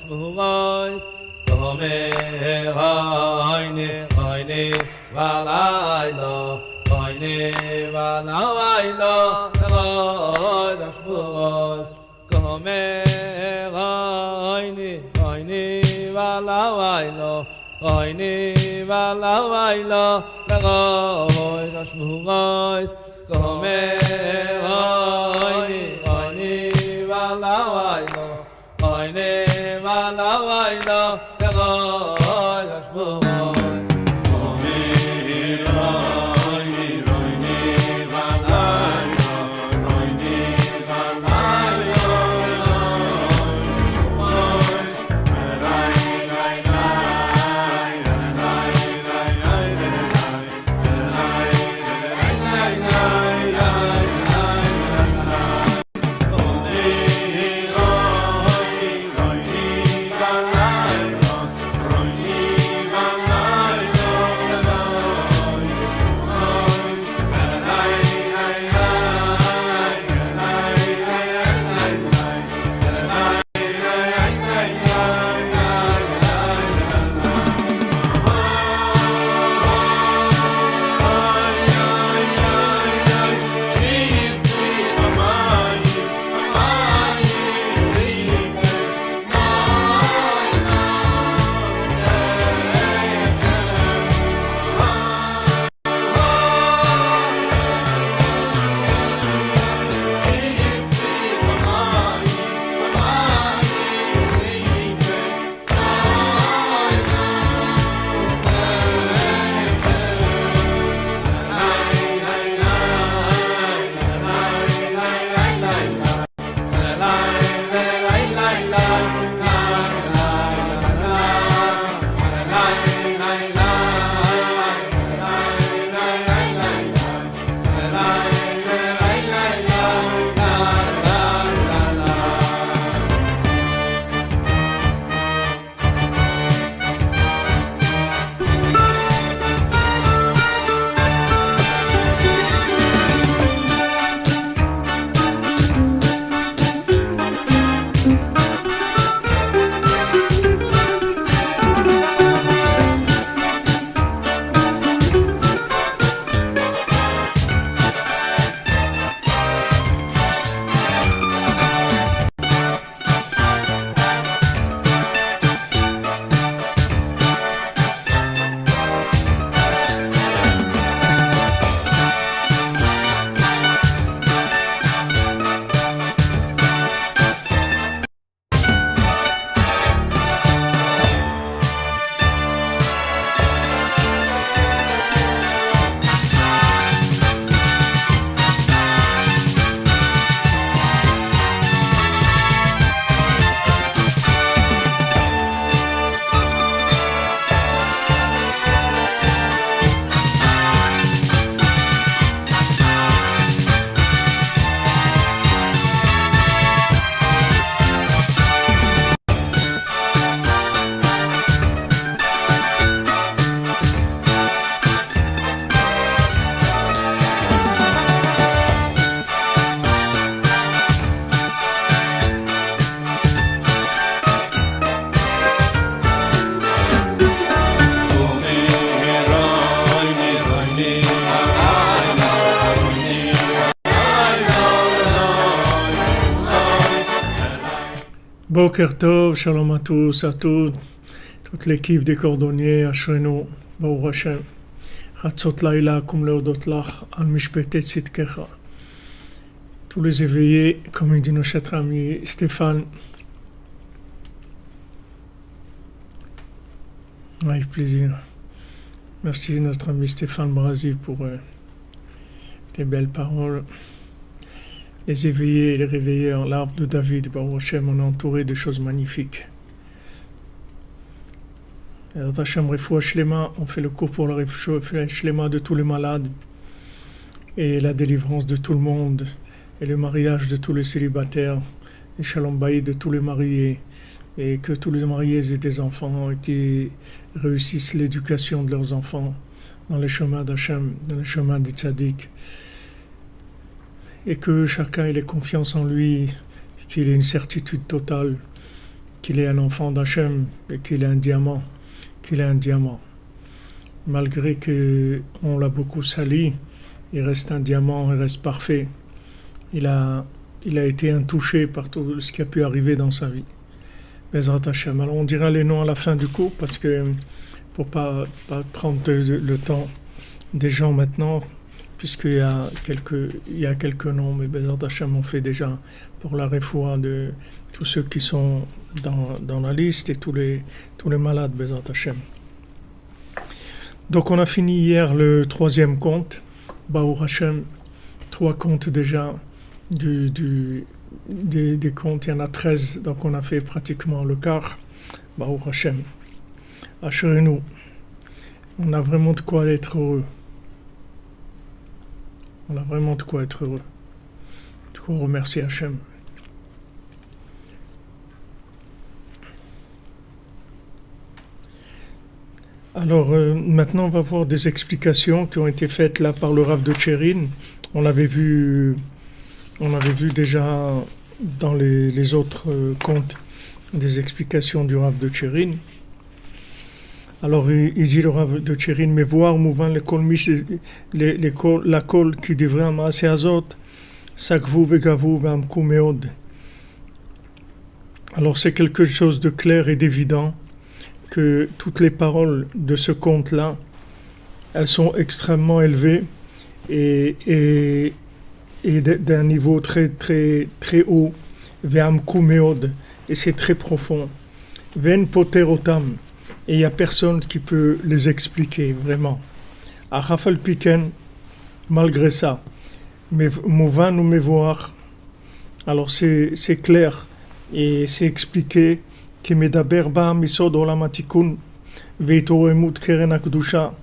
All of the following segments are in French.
shmuvois Tome Hoine Hoine Valaylo Hoine Valaylo Hoine shmuvois Tome Hoine Hoine Valaylo Hoine Valaylo Hoine shmuvois Tome Hoine Hoine Valaylo Hoine Valaylo Hoine shmuvois Boker Tov, Shalom à tous, à toutes, toute l'équipe des cordonniers, Ashrenu, Baruch Hashem, Chatzot Laila, Kum Leodot Lach, Al Mishpetet Tzidkecha. Tous les éveillés, comme il dit notre ami Stéphane, avec plaisir. Merci notre ami Stéphane Brasi pour tes belles paroles. Les éveillés et les réveilleurs, l'arbre de David, Baruch Hashem, on est entouré de choses magnifiques. Hashem Refoua Shlema, on fait le cours pour le Refoua Shlema de tous les malades et la délivrance de tout le monde et le mariage de tous les célibataires et Shalom Baï de tous les mariés et que tous les mariés aient des enfants et qui réussissent l'éducation de leurs enfants dans le chemin d'Hachem, dans le chemin des tzaddik. Et que chacun ait confiance en lui, qu'il ait une certitude totale qu'il est un enfant d'Hachem et qu'il est un diamant, Malgré qu'on l'a beaucoup sali, il reste un diamant, il reste parfait. Il a été intouché par tout ce qui a pu arriver dans sa vie. Bezrat Hashem. Alors on dira les noms à la fin du cours parce que pour pas prendre le temps des gens maintenant, puisqu'il y a quelques noms, mais Bezrat Hashem on fait déjà pour la refoua de tous ceux qui sont dans la liste et tous les malades, Bezrat Hashem. Donc on a fini hier le 3e conte, Baruch Hashem, 3 contes déjà des contes, il y en a 13, donc on a fait pratiquement le quart, Baruch Hashem. Asherenu, on a vraiment de quoi être heureux. De quoi remercier Hashem. Alors maintenant on va voir des explications qui ont été faites là par le Rav de Tchérin. On l'avait vu déjà dans les autres contes des explications du Rav de Tchérin. Alors il dit le Rav de Tchérin, mais voir mouvant la kol qui devrait amasser azot, sakvu vegavu ve'amku meod. Alors c'est quelque chose de clair et d'évident que toutes les paroles de ce conte-là, elles sont extrêmement élevées et d'un niveau très très très haut, ve'amku meod, et c'est très profond. Ve'en poter otam, et il n'y a personne qui peut les expliquer vraiment. Achafal piken, malgré ça, mais mouvan ou me voir. Alors c'est clair et c'est expliqué que medaber ba misod olam hatikun ve'toremut keren hakdusha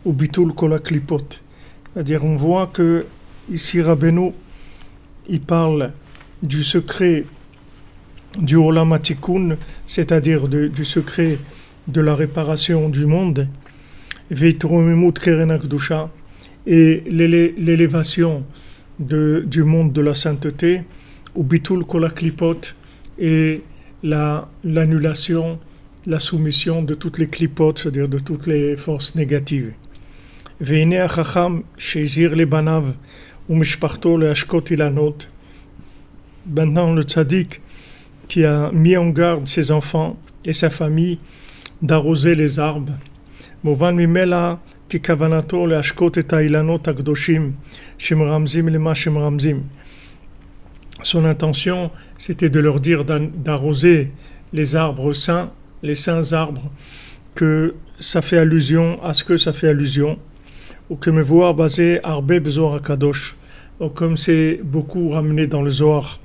ou bitul kol haklipot. C'est-à-dire on voit que ici Rabbeinu il parle du secret du olam hatikun, c'est-à-dire du secret de la réparation du monde, ve'toremut keren hakdusha, et l'élévation du monde de la sainteté, ou bitul kol haklipot, et l'annulation, la soumission de toutes les clipotes, c'est-à-dire de toutes les forces négatives. Ve'ine hachacham sheizir le banav u'mishparto le'ashkot ilanot. Maintenant le tzaddik qui a mis en garde ses enfants et sa famille d'arroser les arbres. Movan mimela ki kavanato le'ashkot et hailanot hakdoshim shemramzim lema shemramzim. Son intention, c'était de leur dire d'arroser les arbres saints, les saints arbres, que ça fait allusion à ce que ça fait allusion, ou que me voir basé arbe bezoar kadosh, ou comme c'est beaucoup ramené dans le Zohar,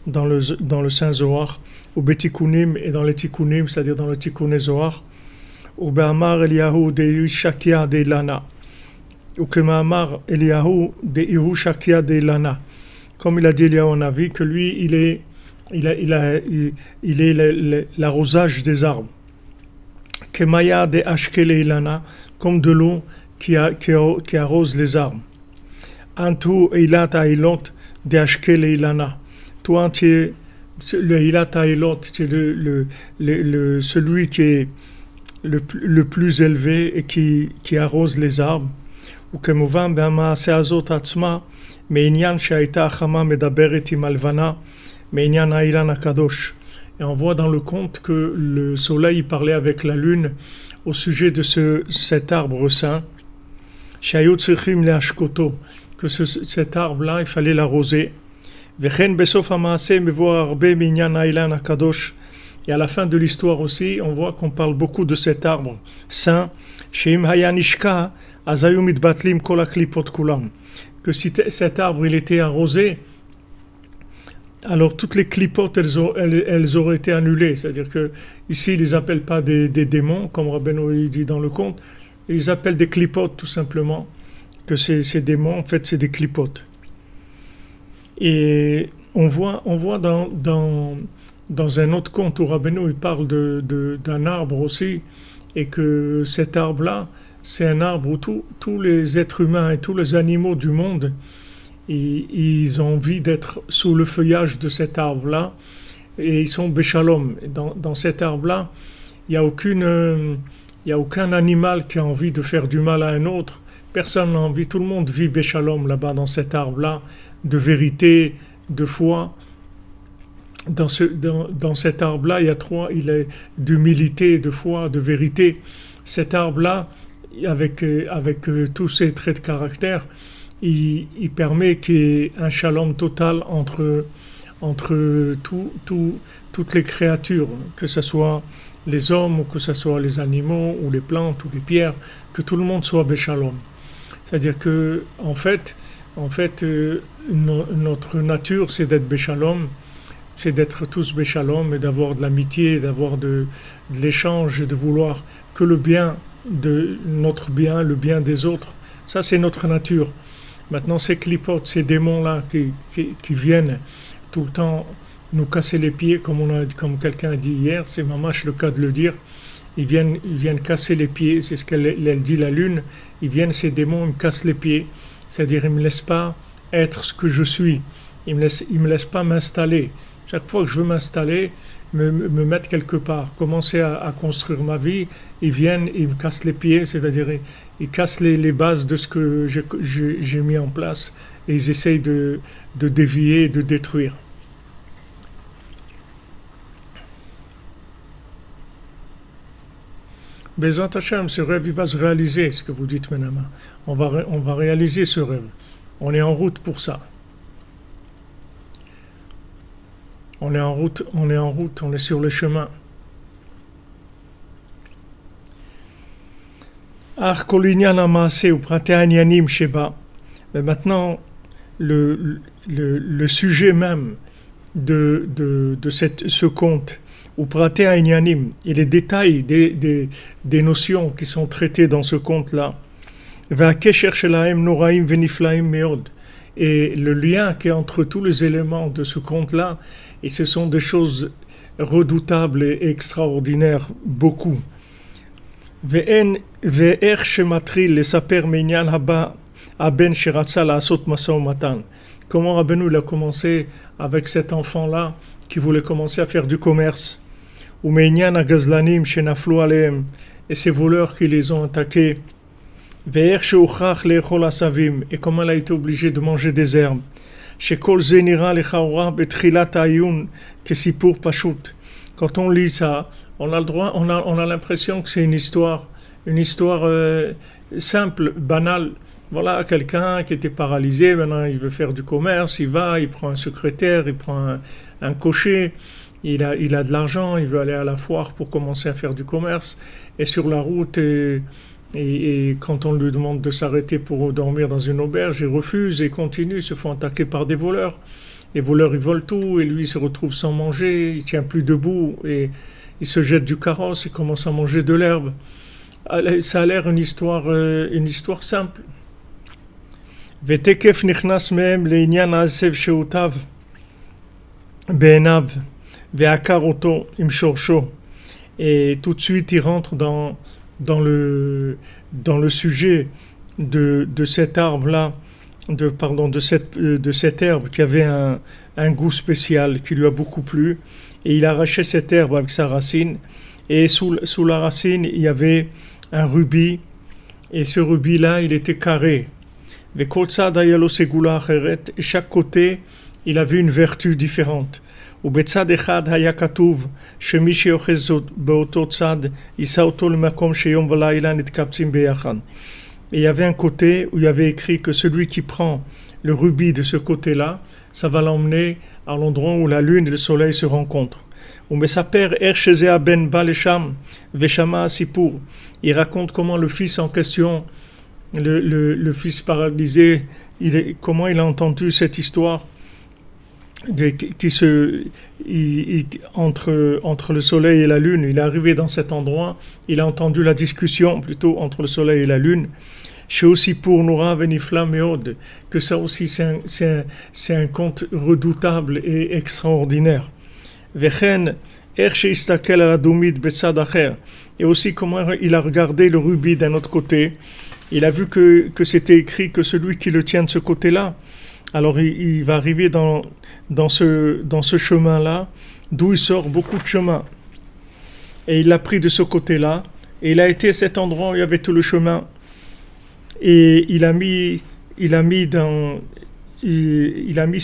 dans le Saint Zohar, ou betikunim et dans les tikunim, c'est-à-dire dans le tikkuné Zohar, ou be'amar Eliyahu de Yushakia de Lana, ou que ma'amar Eliyahu de Yushakia de Lana. Comme il a dit Eliyahu Navi, que lui, il est l'arrosage des arbres. Kemaya de Ashkele Ilana, comme de l'eau qui arrose les arbres. Antu Eilat Ailot de Ashkele Ilana. Toi, tu es le Eilat Ailot, c'est celui qui est le plus élevé et qui arrose les arbres. Ou Kemovan Bama Seazot Atzma. Et on voit dans le conte que le soleil parlait avec la lune au sujet de cet arbre saint, que cet arbre-là, il fallait l'arroser. Et à la fin de l'histoire aussi, on voit qu'on parle beaucoup de cet arbre saint, que si cet arbre il était arrosé, alors toutes les clipotes elles auraient été annulées. C'est-à-dire que ici ils les appellent pas des démons comme Rabbeinu dit dans le conte, ils appellent des clipotes tout simplement. Que ces démons en fait c'est des clipotes. Et on voit dans un autre conte où Rabbeinu il parle d'un arbre aussi, et que cet arbre-là c'est un arbre où tous les êtres humains et tous les animaux du monde, ils ont envie d'être sous le feuillage de cet arbre-là et ils sont Béchalom. Dans cet arbre-là, il n'y a aucun animal qui a envie de faire du mal à un autre. Personne n'a envie, tout le monde vit Béchalom là-bas dans cet arbre-là, de vérité, de foi. Dans cet arbre-là, il est d'humilité, de foi, de vérité. Cet arbre-là, avec tous ses traits de caractère, il permet qu'il y ait un shalom total entre toutes les créatures, que ce soit les hommes, ou que ce soit les animaux, ou les plantes, ou les pierres, que tout le monde soit béchalom. C'est-à-dire que, en fait, notre nature, c'est d'être béchalom, c'est d'être tous béchalom et d'avoir de l'amitié, d'avoir de l'échange, de vouloir que le bien de notre bien, le bien des autres. Ça, c'est notre nature. Maintenant, ces clipotes, ces démons-là qui viennent tout le temps nous casser les pieds, comme quelqu'un a dit hier, c'est mamache le cas de le dire, ils viennent casser les pieds, c'est ce qu'elle dit la lune, ces démons, ils me cassent les pieds, c'est-à-dire ils ne me laissent pas être ce que je suis, ils me laissent pas m'installer. Chaque fois que je veux m'installer, me mettre quelque part, commencer à construire ma vie, ils me cassent les pieds, c'est-à-dire ils cassent les bases de ce que j'ai mis en place et ils essayent de dévier, de détruire. Bezat Hashem, ce rêve il va se réaliser, ce que vous dites maintenant. On va réaliser ce rêve. On est en route pour ça. On est en route, on est sur le chemin. Mais maintenant, le sujet même de ce conte, ou praté inyanim, et les détails des notions qui sont traitées dans ce conte-là, et le lien qui est entre tous les éléments de ce conte-là, et ce sont des choses redoutables et extraordinaires, beaucoup. Comment Rabbeinu il a commencé avec cet enfant-là qui voulait commencer à faire du commerce, et ces voleurs qui les ont attaqués, et comment il a été obligé de manger des herbes. Quand on lit ça, on a l'impression que c'est une histoire simple, banale. Voilà, quelqu'un qui était paralysé, maintenant il veut faire du commerce, il prend un secrétaire, il prend un cocher, il a de l'argent, il veut aller à la foire pour commencer à faire du commerce, et sur la route, et quand on lui demande de s'arrêter pour dormir dans une auberge, il refuse et continue, ils se font attaquer par des voleurs. Les voleurs, ils volent tout, et lui, il se retrouve sans manger, il tient plus debout, et il se jette du carrosse et commence à manger de l'herbe. Ça a l'air une histoire simple. ותקף נכנס מהם לעניין העשב שהוטב בעיניו ועקר אותו עם שורשו. Et tout de suite il rentre dans le sujet de cet arbre-là, de cette herbe qui avait un goût spécial qui lui a beaucoup plu, et il arrachait cette herbe avec sa racine, et sous la racine il y avait un rubis, et ce rubis-là il était carré. Et chaque côté, il avait une vertu différente. Et il y avait un côté où il y avait écrit que celui qui prend le rubis de ce côté-là, ça va l'emmener à l'endroit où la lune et le soleil se rencontrent. Il raconte comment le fils en question, le fils paralysé, comment il a entendu cette histoire entre le soleil et la lune. Il est arrivé dans cet endroit, il a entendu la discussion plutôt entre le soleil et la lune. Chez aussi pour Noura Venifla Meod, que ça aussi c'est un conte redoutable et extraordinaire. Vechen Erche Istakel à la Doumid Betsad Acher, et aussi comment il a regardé le rubis d'un autre côté. Il a vu que c'était écrit que celui qui le tient de ce côté-là, alors il va arriver dans ce chemin-là d'où il sort beaucoup de chemin. Et il l'a pris de ce côté-là, et il a été à cet endroit où il y avait tout le chemin. Et il a mis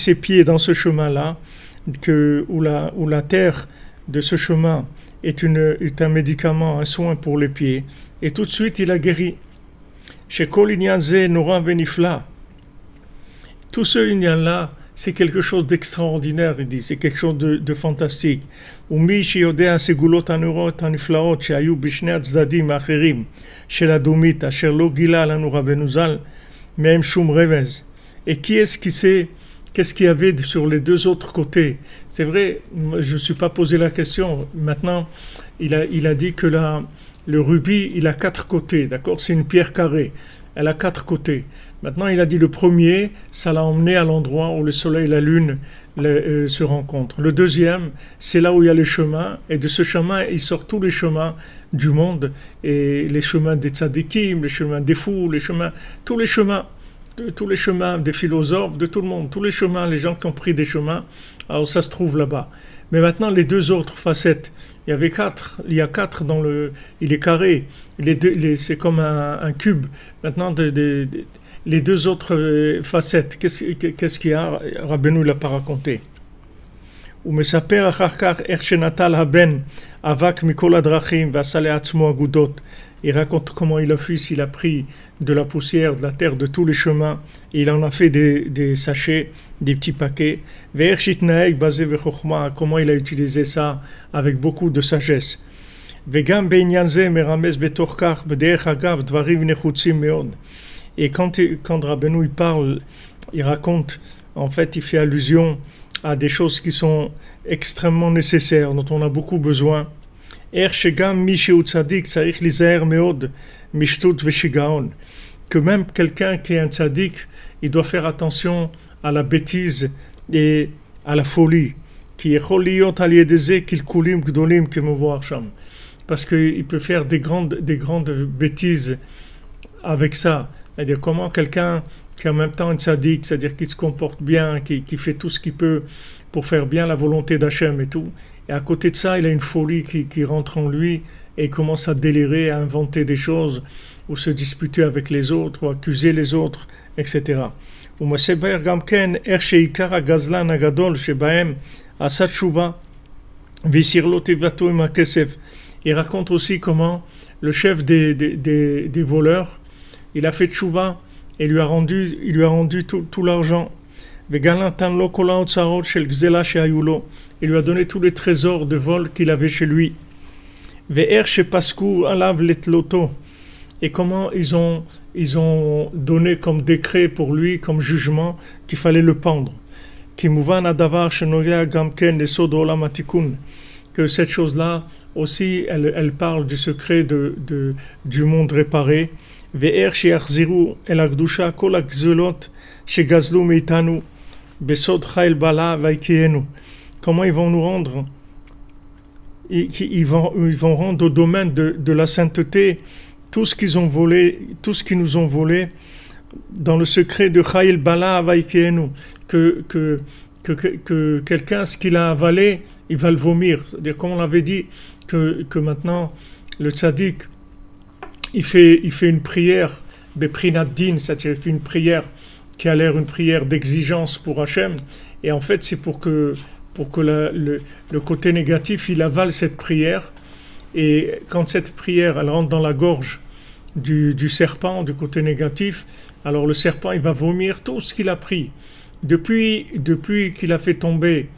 ses pieds dans ce chemin-là, où la terre de ce chemin est un médicament, un soin pour les pieds. Et tout de suite, il a guéri. Chez Kol Inyan Ze Nora Venifla. Tout ce Inyan-là, c'est quelque chose d'extraordinaire, il dit, c'est quelque chose de fantastique. ומי שיודע הסגולות הנוראות הנפלאות שהיו בשני הצדדים האחרים של הדומית, אשר לא גילה לנו רבנו ז"ל, מהם שום רמז. Et qui est-ce qui sait qu'est-ce qu'il y avait sur les deux autres côtés? C'est vrai, je ne me suis pas posé la question. Maintenant, il a dit que le rubis, il a 4 côtés, d'accord? C'est une pierre carrée. Elle a 4 côtés. Maintenant, il a dit le premier, ça l'a emmené à l'endroit où le soleil et la lune se rencontrent. Le deuxième, c'est là où il y a les chemins. Et de ce chemin, il sort tous les chemins du monde. Et les chemins des tzadikim, les chemins des fous, tous les chemins des philosophes, de tout le monde. Tous les chemins, les gens qui ont pris des chemins, alors ça se trouve là-bas. Mais maintenant, les deux autres facettes, il y a 4 dans il est carré. C'est comme un cube. Maintenant, les deux autres facettes, qu'est-ce qu'il y a? Rabbeinu l'a pas raconté. ומספר אחר כך איך שנטל הבן אבק מכל הדרכים ועשה לעצמו אגודות. Il raconte comment il a pris de la poussière, de la terre, de tous les chemins, et il en a fait des sachets, des petits paquets. ואיך שהתנהג בזה בחוכמה, comment il a utilisé ça avec beaucoup de sagesse. וגם בעניין זה מרמז בתוך כך, בדרך אגב, דברים נחוצים מאוד. Et quand Rabbeinu il parle, il raconte, en fait, il fait allusion à des choses qui sont extrêmement nécessaires, dont on a beaucoup besoin. Que même quelqu'un qui est un tzaddik, il doit faire attention à la bêtise et à la folie. Parce qu'il peut faire des grandes bêtises avec ça. C'est-à-dire comment quelqu'un qui est en même temps un tzaddik, c'est-à-dire qui se comporte bien, qui fait tout ce qu'il peut pour faire bien la volonté d'Hachem et tout. Et à côté de ça, il a une folie qui rentre en lui et il commence à délirer, à inventer des choses, ou se disputer avec les autres, ou accuser les autres, etc. Il raconte aussi comment le chef des voleurs, il a fait tchouva et il lui a rendu tout l'argent. Il lui a donné tous les trésors de vol qu'il avait chez lui. Et comment ils ont donné comme décret pour lui, comme jugement, qu'il fallait le pendre. Que cette chose-là aussi, elle parle du secret du monde réparé. ואיך שיחזירו אל הקדושה כל הגזלות שגזלו מאיתנו בסוד חיל בלה ויקיינו. Comment ils vont nous rendre? Ils vont rendre au domaine de la sainteté tout ce qu'ils ont volé, tout ce qu'ils nous ont volé dans le secret de Chayil Bala Vaikenu, que quelqu'un, ce qu'il a avalé, il va le vomir. C'est-à-dire, comme on l'avait dit, que maintenant, le tzaddik, il fait une prière, Beprinat Din, c'est-à-dire il fait une prière qui a l'air une prière d'exigence pour Hachem, et en fait c'est pour que le côté négatif, il avale cette prière, et quand cette prière, elle rentre dans la gorge du serpent, du côté négatif, alors le serpent, il va vomir tout ce qu'il a pris, depuis qu'il a fait tomber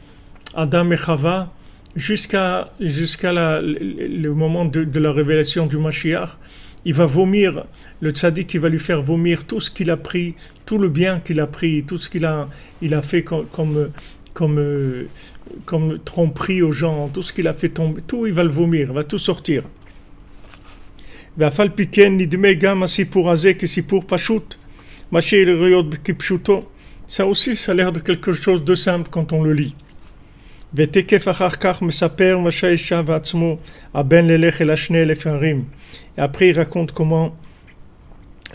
Adam et Chava, jusqu'à le moment de la révélation du Mashiach. Il va vomir, le tzaddik, il va lui faire vomir tout ce qu'il a pris, tout le bien qu'il a pris, tout ce qu'il a fait comme tromperie aux gens, tout ce qu'il a fait tomber, tout il va le vomir, il va tout sortir. Ça aussi, ça a l'air de quelque chose de simple quand on le lit. ותקף אחר כך מספר מה שישב עצמו הבן ללך אל השני אלף ערים. Et après il raconte comment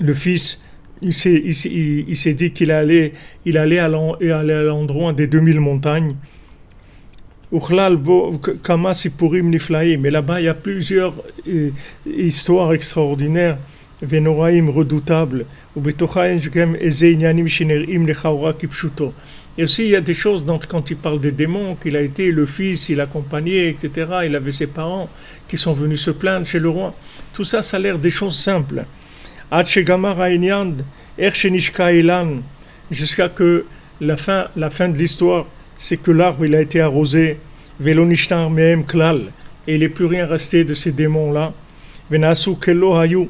le fils il s'est dit qu'il allait à l'endroit des 2000 montagnes. Uchlal bo kama sipurim niflaim. Et là-bas, il y a plusieurs histoires extraordinaires, venoraim redoutables. Ubetochaim gem eze inyanim shinerim lechaora kipshuto. Et aussi, il y a des choses quand il parle des démons, qu'il a été le fils, il accompagnait, etc. Il avait ses parents qui sont venus se plaindre chez le roi. Tout ça, ça a l'air des choses simples. Ad shegamar ha'inyan, er shenishka ilan, jusqu'à que la fin de l'histoire, c'est que l'arbre il a été arrosé, velo nishtar mehem klal, et il n'est plus rien resté de ces démons-là. Venasu kelo hayu,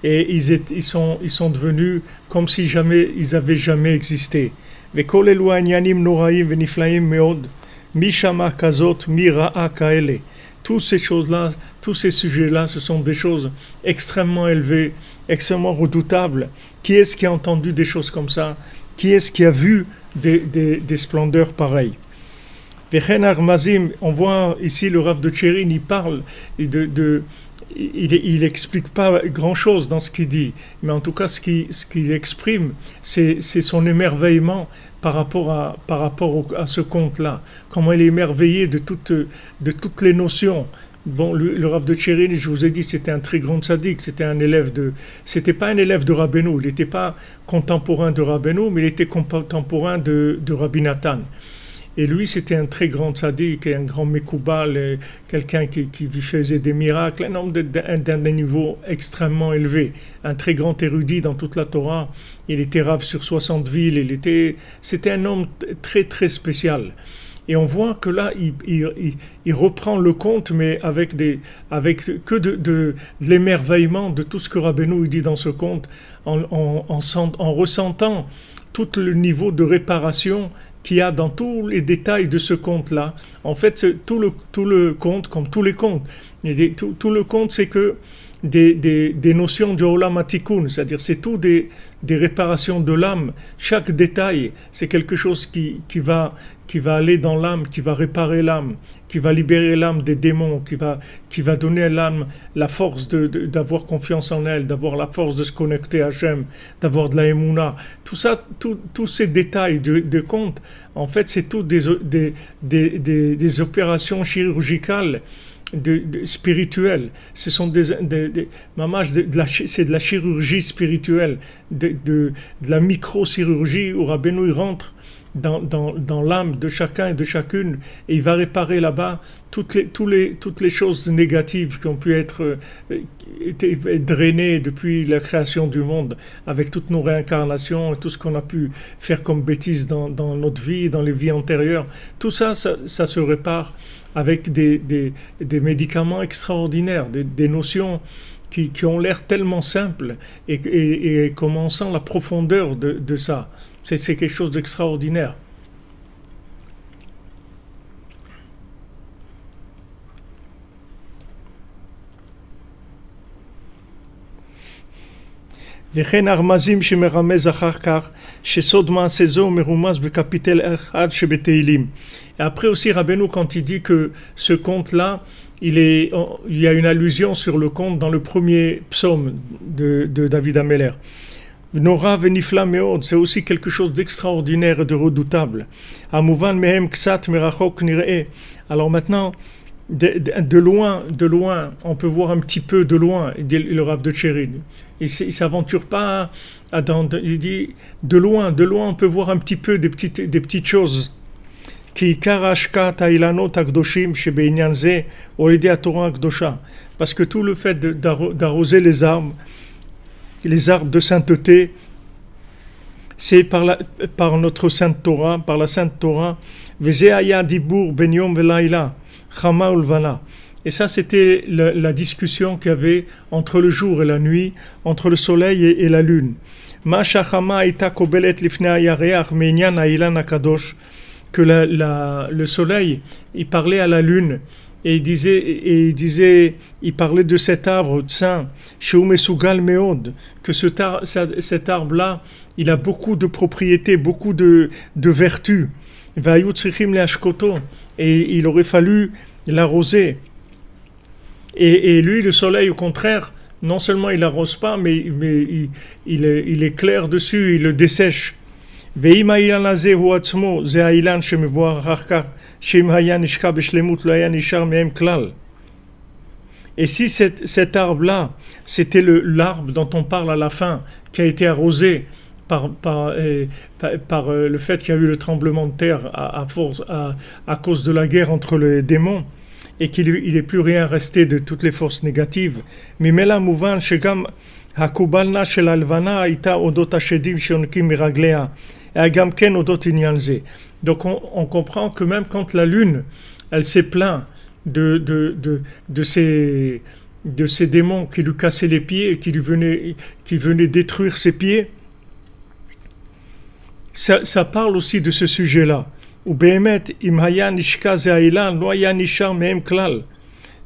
et ils sont devenus comme si ils avaient jamais existé. Vekol elu ha'inyanim noraim veniflaim meod, mi shama kazot, mi ra'a kaele. Toutes ces choses-là, tous ces sujets-là, ce sont des choses extrêmement élevées, extrêmement redoutables. Qui est-ce qui a entendu des choses comme ça? Qui est-ce qui a vu des splendeurs pareilles? On voit ici le Rav de Tchérin, il parle, il explique pas grand-chose dans ce qu'il dit, mais en tout cas ce qu'il exprime, c'est son émerveillement par rapport à ce conte-là. Comment il est émerveillé de toutes les notions. Bon, le Rav de Tchérin, je vous ai dit, c'était un très grand tzaddik, c'était pas un élève de Rabbeinu, il n'était pas contemporain de Rabbeinu, mais il était contemporain de Rabbi Nathan. Et lui, c'était un très grand tzaddik, un grand mekoubal, quelqu'un qui faisait des miracles, un homme d'un niveau extrêmement élevé, un très grand érudit dans toute la Torah. Il était rav sur 60 villes, c'était un homme très très spécial. Et on voit que là, il reprend le conte, mais avec que de l'émerveillement de tout ce que Rabbeinu dit dans ce conte, en ressentant tout le niveau de réparation qu'il y a dans tous les détails de ce conte-là. En fait, tout le conte, comme tous les contes, tout le conte, c'est que des notions du Olam HaTikun, c'est-à-dire c'est tout des réparations de l'âme. Chaque détail, c'est quelque chose qui va aller dans l'âme, qui va réparer l'âme, qui va libérer l'âme des démons, qui va donner à l'âme la force d'avoir confiance en elle, d'avoir la force de se connecter à Hachem, d'avoir de la Emouna. Tout ça, tous ces détails de conte, en fait, c'est tout des opérations chirurgicales spirituelles. Ce sont c'est de la chirurgie spirituelle, de la microchirurgie où Rabbeinu rentre dans l'âme de chacun et de chacune, et il va réparer là-bas toutes les choses négatives qui ont pu être drainées depuis la création du monde, avec toutes nos réincarnations et tout ce qu'on a pu faire comme bêtises dans notre vie, dans les vies antérieures. Tout ça se répare avec des médicaments extraordinaires, des notions qui ont l'air tellement simples, et comment on sent la profondeur de ça. C'est quelque chose d'extraordinaire. וכן הרמזים שמרמז אחר כך שסוד מעשה זו מרומז בקפיטל אחד שבתהילים. Et après aussi Rabbeinu, quand il dit que ce conte-là, il y a une allusion sur le conte dans le premier psaume de David Ameller. Nora venifla meod, c'est aussi quelque chose d'extraordinaire et de redoutable. Amouvan mehem ksat merachok niree. Alors maintenant, de loin, on peut voir un petit peu de loin, dit le Rav de Tchérin. Il s'aventure pas il dit de loin, on peut voir un petit peu des petites choses. Ki karashka tailanot akdoshim shebeinyan ze olidi atorah akdosha. Parce que tout le fait d'arroser les arbres de sainteté, c'est par notre sainte Torah, par la sainte Torah. Vezeaya dibur ben yom velaila, chama ulvana. Et ça, c'était la discussion qu'il y avait entre le jour et la nuit, entre le soleil et la lune. Ma shachama ita kobelet lifnei hayareach meinyan hailan akadosh. Que le soleil, il parlait à la lune, et il parlait de cet arbre saint, Sheumesugal Meod, que cet arbre-là, il a beaucoup de propriétés, beaucoup de vertus. Et il aurait fallu l'arroser. Et lui, le soleil, au contraire, non seulement il l'arrose pas, mais il éclaire dessus, il le dessèche. ואם האילן הזה הוא עצמו, זה האילן שמבואר אחר כך שאם היה נשקע בשלמות לא היה נשאר מהם כלל. Et si cet arbre-là, c'était l'arbre dont on parle à la fin, qui a été arrosé par le fait qu'il y a eu le tremblement de terre à cause de la guerre entre les démons, et qu'il n'est plus rien resté de toutes les forces négatives. ממילא מובן שגם הקובלנה של הלבנה הייתה אודות השדים שיונקים מרגליה, היה גם כן אודות עניין זה. Donc on comprend que même quand la lune, elle s'est plainte de ces démons qui lui cassaient les pieds et qui venaient détruire ses pieds, ça parle aussi de ce sujet-là. Ou Behemet, im haya nishka ze ha'ilan, lo haya nishar mehem klal.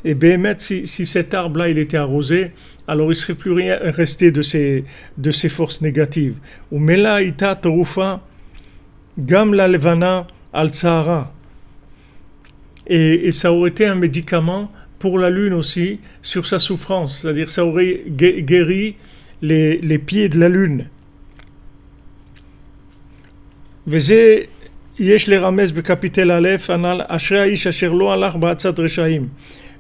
Et Behemet, si cet arbre-là il était arrosé, alors il ne serait plus rien resté de ces forces négatives. Ou mela ita tarufa, gam la levana al tsahara. Et ça aurait été un médicament pour la lune aussi sur sa souffrance, c'est-à-dire ça aurait guéri les pieds de la lune. וזה יש לרמז בקפיטל א' הנ"ל אשרי האיש אשר לא הלך בעצת רשעים,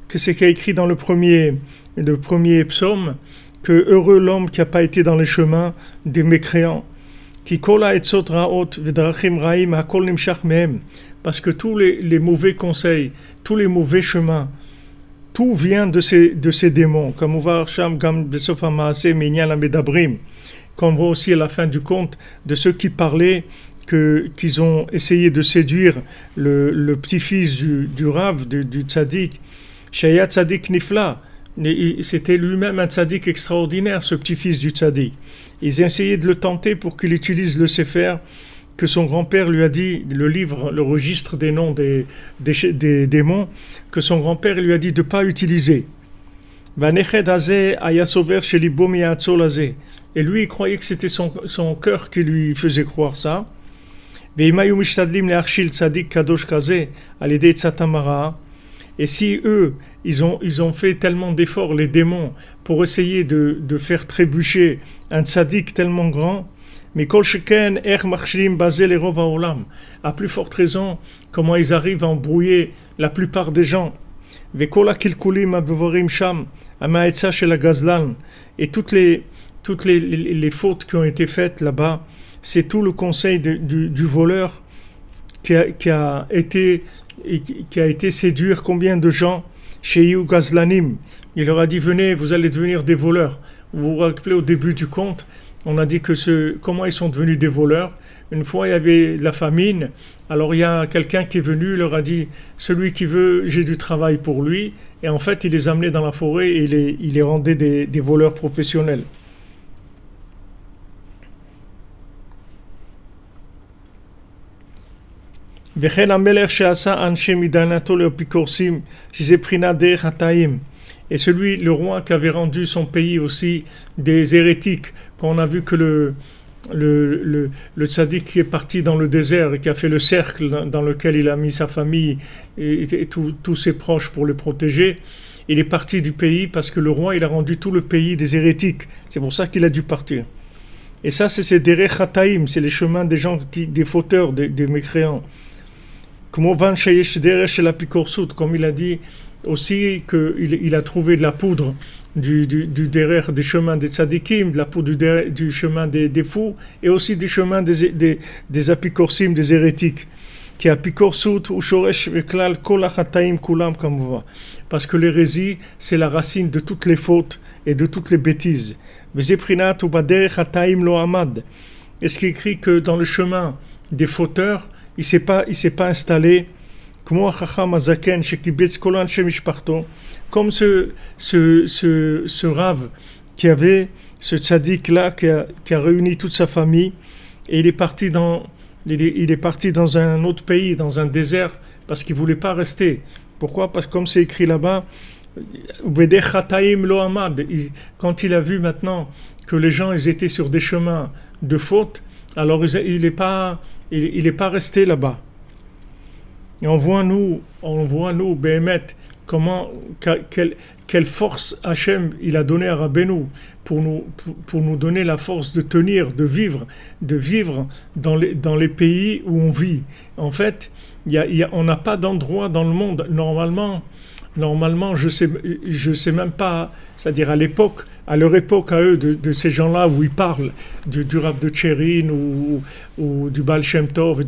que c'est qui est écrit dans le premier psaume, que heureux l'homme qui n'a pas été dans les chemins des mécréants, כי כל העצות רעות ודרכים רעים הכל נמשך מהם, parce que tous les mauvais conseils, tous les mauvais chemins, tout vient de ces démons, comme on voit Sham Gam Besof HaMaaseh Minyan HaMedabrim, qu'on voit aussi à la fin du conte de ceux qui parlaient qu'ils ont essayé de séduire le petit-fils du Rav, du Tzadik, Shaya Tzadik Nifla. C'était lui-même un Tzadik extraordinaire, ce petit-fils du Tzadik. Ils essayaient de le tenter pour qu'il utilise le Sefer que son grand-père lui a dit, le livre, le registre des noms des démons, que son grand-père lui a dit de ne pas utiliser. Et lui, il croyait que c'était son cœur qui lui faisait croire ça. Et si eux, ils ont fait tellement d'efforts, les démons, pour essayer de faire trébucher un tzaddik tellement grand, mais kol sheken er machshlim basé les rov haolam, à plus forte raison, comment ils arrivent à embrouiller la plupart des gens. Vekol hakilkulim avevorim sham, amaetza shel hagazlan, et toutes les fautes qui ont été faites là-bas, c'est tout le conseil du voleur qui a été séduire combien de gens chez Yu Gazlanim. Il leur a dit venez, vous allez devenir des voleurs. Vous vous rappelez au début du conte, on a dit que comment ils sont devenus des voleurs. Une fois il y avait la famine, alors il y a quelqu'un qui est venu, il leur a dit celui qui veut, j'ai du travail pour lui, et en fait il les amenait dans la forêt et il les rendait des voleurs professionnels. וכן המלך שעשה אנשי מדינתו לאפיקורסים, שזה בחינת דרך הטעים. Et celui, le roi qui avait rendu son pays aussi des hérétiques, quand on a vu que le tzaddik qui est parti dans le désert et qui a fait le cercle dans lequel il a mis sa famille et tous ses proches pour les protéger, il est parti du pays parce que le roi il a rendu tout le pays des hérétiques. C'est pour ça qu'il a dû partir. Et ça c'est derech hataim, c'est les chemins des gens, des fauteurs, des mécréants. Comme il a dit aussi qu'il a trouvé de la poudre du derrière des chemins des tzadikim, de la poudre du chemin des fous, et aussi du chemin des apikorsim, des hérétiques. Qui apikorsut ou shoresh veklal kol hachataim kulam, comme on voit. Parce que l'hérésie, c'est la racine de toutes les fautes et de toutes les bêtises. Vezeprinat ou baderech hataim lo amad. Et ce qui est écrit que dans le chemin des fauteurs, il s'est pas installé comme ce rave qui avait ce tzaddik là qui a réuni toute sa famille et il est parti dans un autre pays, dans un désert, parce qu'il voulait pas rester. Pourquoi? Parce que comme c'est écrit là-bas, quand il a vu maintenant que les gens ils étaient sur des chemins de faute, alors il est pas resté là-bas. Et on voit nous, Behemet, quelle force Hachem il a donné à Rabbeinu pour nous donner la force de tenir, de vivre dans les pays où on vit. En fait, on n'a pas d'endroit dans le monde. Normalement, je sais même pas, c'est-à-dire à leur époque à eux, de ces gens-là où ils parlent du Rav de Tcherin ou du Baal Shem Tov,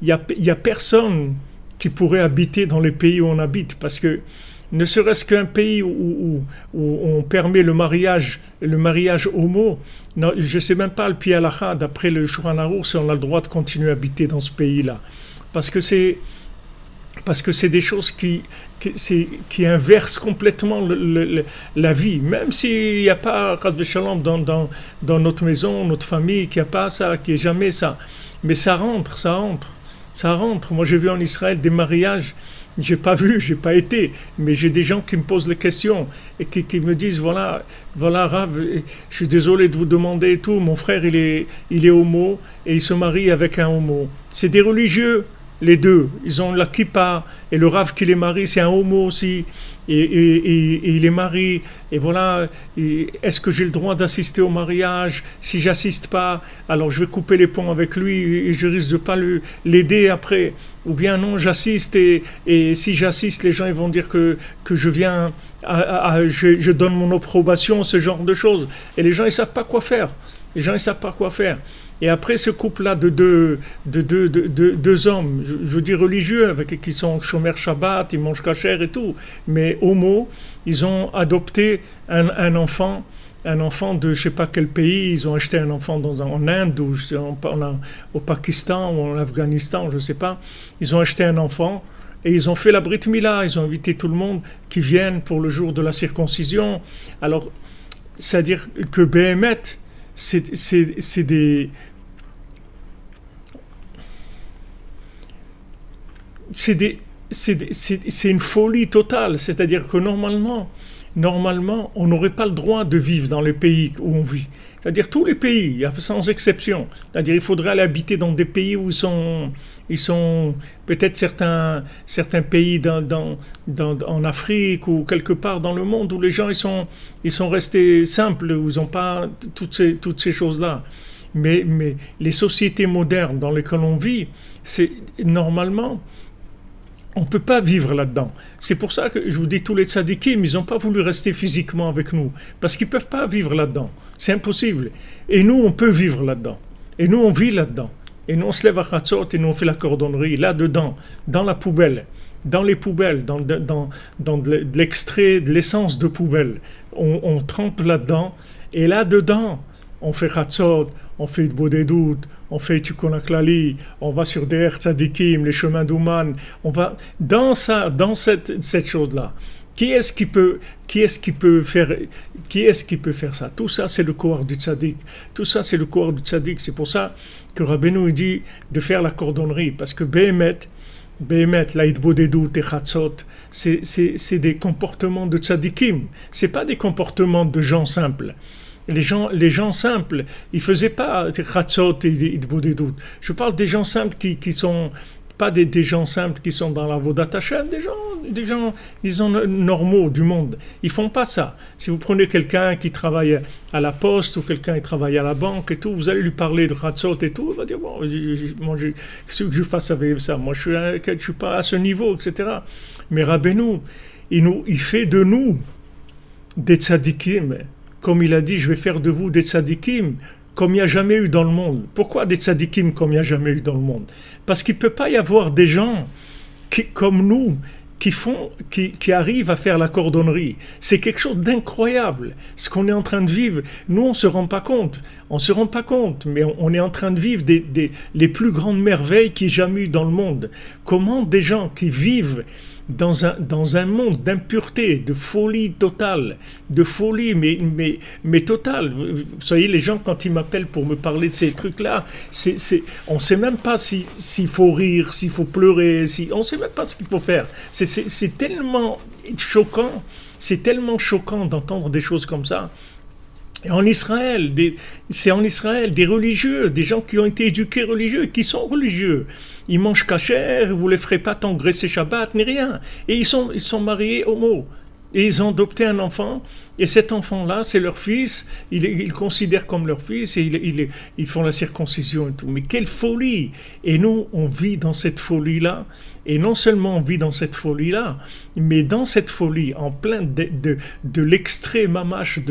il y a personne qui pourrait habiter dans les pays où on habite, parce que ne serait-ce qu'un pays où on permet le mariage homo, non, je ne sais même pas le Pi Halacha, d'après le Shulchan Aruch, si on a le droit de continuer à habiter dans ce pays-là. Parce que c'est des choses qui inversent complètement la vie. Même s'il n'y a pas, Chas v'Shalom, dans notre maison, notre famille, qu'il n'y a pas ça, qu'il n'y a jamais ça. Mais ça rentre. Moi, j'ai vu en Israël des mariages, j'ai pas été, mais j'ai des gens qui me posent les questions et qui me disent, voilà, Rav, je suis désolé de vous demander et tout, mon frère, il est homo et il se marie avec un homo. C'est des religieux. Les deux, ils ont la kippa, et le Rav qui les marie, c'est un homo aussi, et il les marie, et voilà, est-ce que j'ai le droit d'assister au mariage? Si j'assiste pas, alors je vais couper les ponts avec lui, et je risque de pas l'aider après, ou bien non, j'assiste, et si j'assiste, les gens ils vont dire que je viens, je donne mon approbation, ce genre de choses, et les gens ils savent pas quoi faire, Et après ce couple-là de deux hommes, je veux dire religieux, qui sont Shomer Shabbat, ils mangent kasher et tout, mais homo, ils ont adopté un enfant de je sais pas quel pays, ils ont acheté un enfant en Inde, ou au Pakistan, ou en Afghanistan, je sais pas, ils ont acheté un enfant, et ils ont fait la Brit Mila, ils ont invité tout le monde qui vienne pour le jour de la circoncision. Alors, c'est-à-dire que Béhémet, c'est une folie totale. C'est-à-dire que normalement, on n'aurait pas le droit de vivre dans les pays où on vit. C'est-à-dire tous les pays, sans exception. C'est-à-dire il faudrait aller habiter dans des pays où ils sont peut-être certains pays en Afrique ou quelque part dans le monde où les gens ils sont restés simples, où ils n'ont pas toutes ces choses-là. Mais les sociétés modernes dans lesquelles on vit, c'est normalement on ne peut pas vivre là-dedans. C'est pour ça que je vous dis, tous les tzadikim, ils n'ont pas voulu rester physiquement avec nous, parce qu'ils ne peuvent pas vivre là-dedans. C'est impossible. Et nous, on peut vivre là-dedans. Et nous, on vit là-dedans. Et nous, on se lève à Chatzot et nous, on fait la cordonnerie, là-dedans, dans la poubelle, dans les poubelles, dans de l'extrait, de l'essence de poubelle. On trempe là-dedans, et là-dedans, on fait Chatzot, on fait Bodedut, on fait Tikkun HaKlali, on va sur des Tzadikim, les chemins d'Ouman, on va dans cette chose-là. Qui est-ce qui peut faire ça? Tout ça, c'est le corps du Tzadik. C'est pour ça que Rabbeinu dit de faire la cordonnerie, parce que Béhémet, la Hitbodedut et Chatzot, c'est des comportements de Tzadikim. C'est pas des comportements de gens simples. Les gens simples, ils faisaient pas Chatzot et Hitbodedut. Je parle des gens simples qui sont pas des gens simples qui sont dans la Avodat Hashem, des gens disons normaux du monde. Ils font pas ça. Si vous prenez quelqu'un qui travaille à la poste ou quelqu'un qui travaille à la banque et tout, vous allez lui parler de Chatzot et tout, il va dire bon, qu'est-ce que je fasse avec ça? Moi, je suis pas à ce niveau, etc. Mais Rabbeinu, il fait de nous des tzadikim. Comme il a dit, je vais faire de vous des tzadikim comme il n'y a jamais eu dans le monde. Pourquoi des tzadikim comme il n'y a jamais eu dans le monde? Parce qu'il ne peut pas y avoir des gens comme nous qui arrivent à faire la cordonnerie. C'est quelque chose d'incroyable. Ce qu'on est en train de vivre, nous on ne se rend pas compte. Mais on est en train de vivre les plus grandes merveilles qu'il y ait jamais eu dans le monde. Comment des gens qui vivent dans un monde d'impureté, de folie totale, mais totale. Vous voyez, les gens, quand ils m'appellent pour me parler de ces trucs-là, on ne sait même pas s'il faut rire, s'il faut pleurer, on ne sait même pas ce qu'il faut faire. C'est tellement choquant d'entendre des choses comme ça. Et en Israël, des religieux, des gens qui ont été éduqués religieux, qui sont religieux. Ils mangent kasher, vous ne les ferez pas transgresser Shabbat, ni rien. Et ils sont mariés homo. Et ils ont adopté un enfant, et cet enfant-là, c'est leur fils, ils considèrent comme leur fils, et ils font la circoncision et tout. Mais quelle folie! Et nous, on vit dans cette folie-là, et non seulement on vit dans cette folie-là, mais dans cette folie, en plein de l'extrême mamache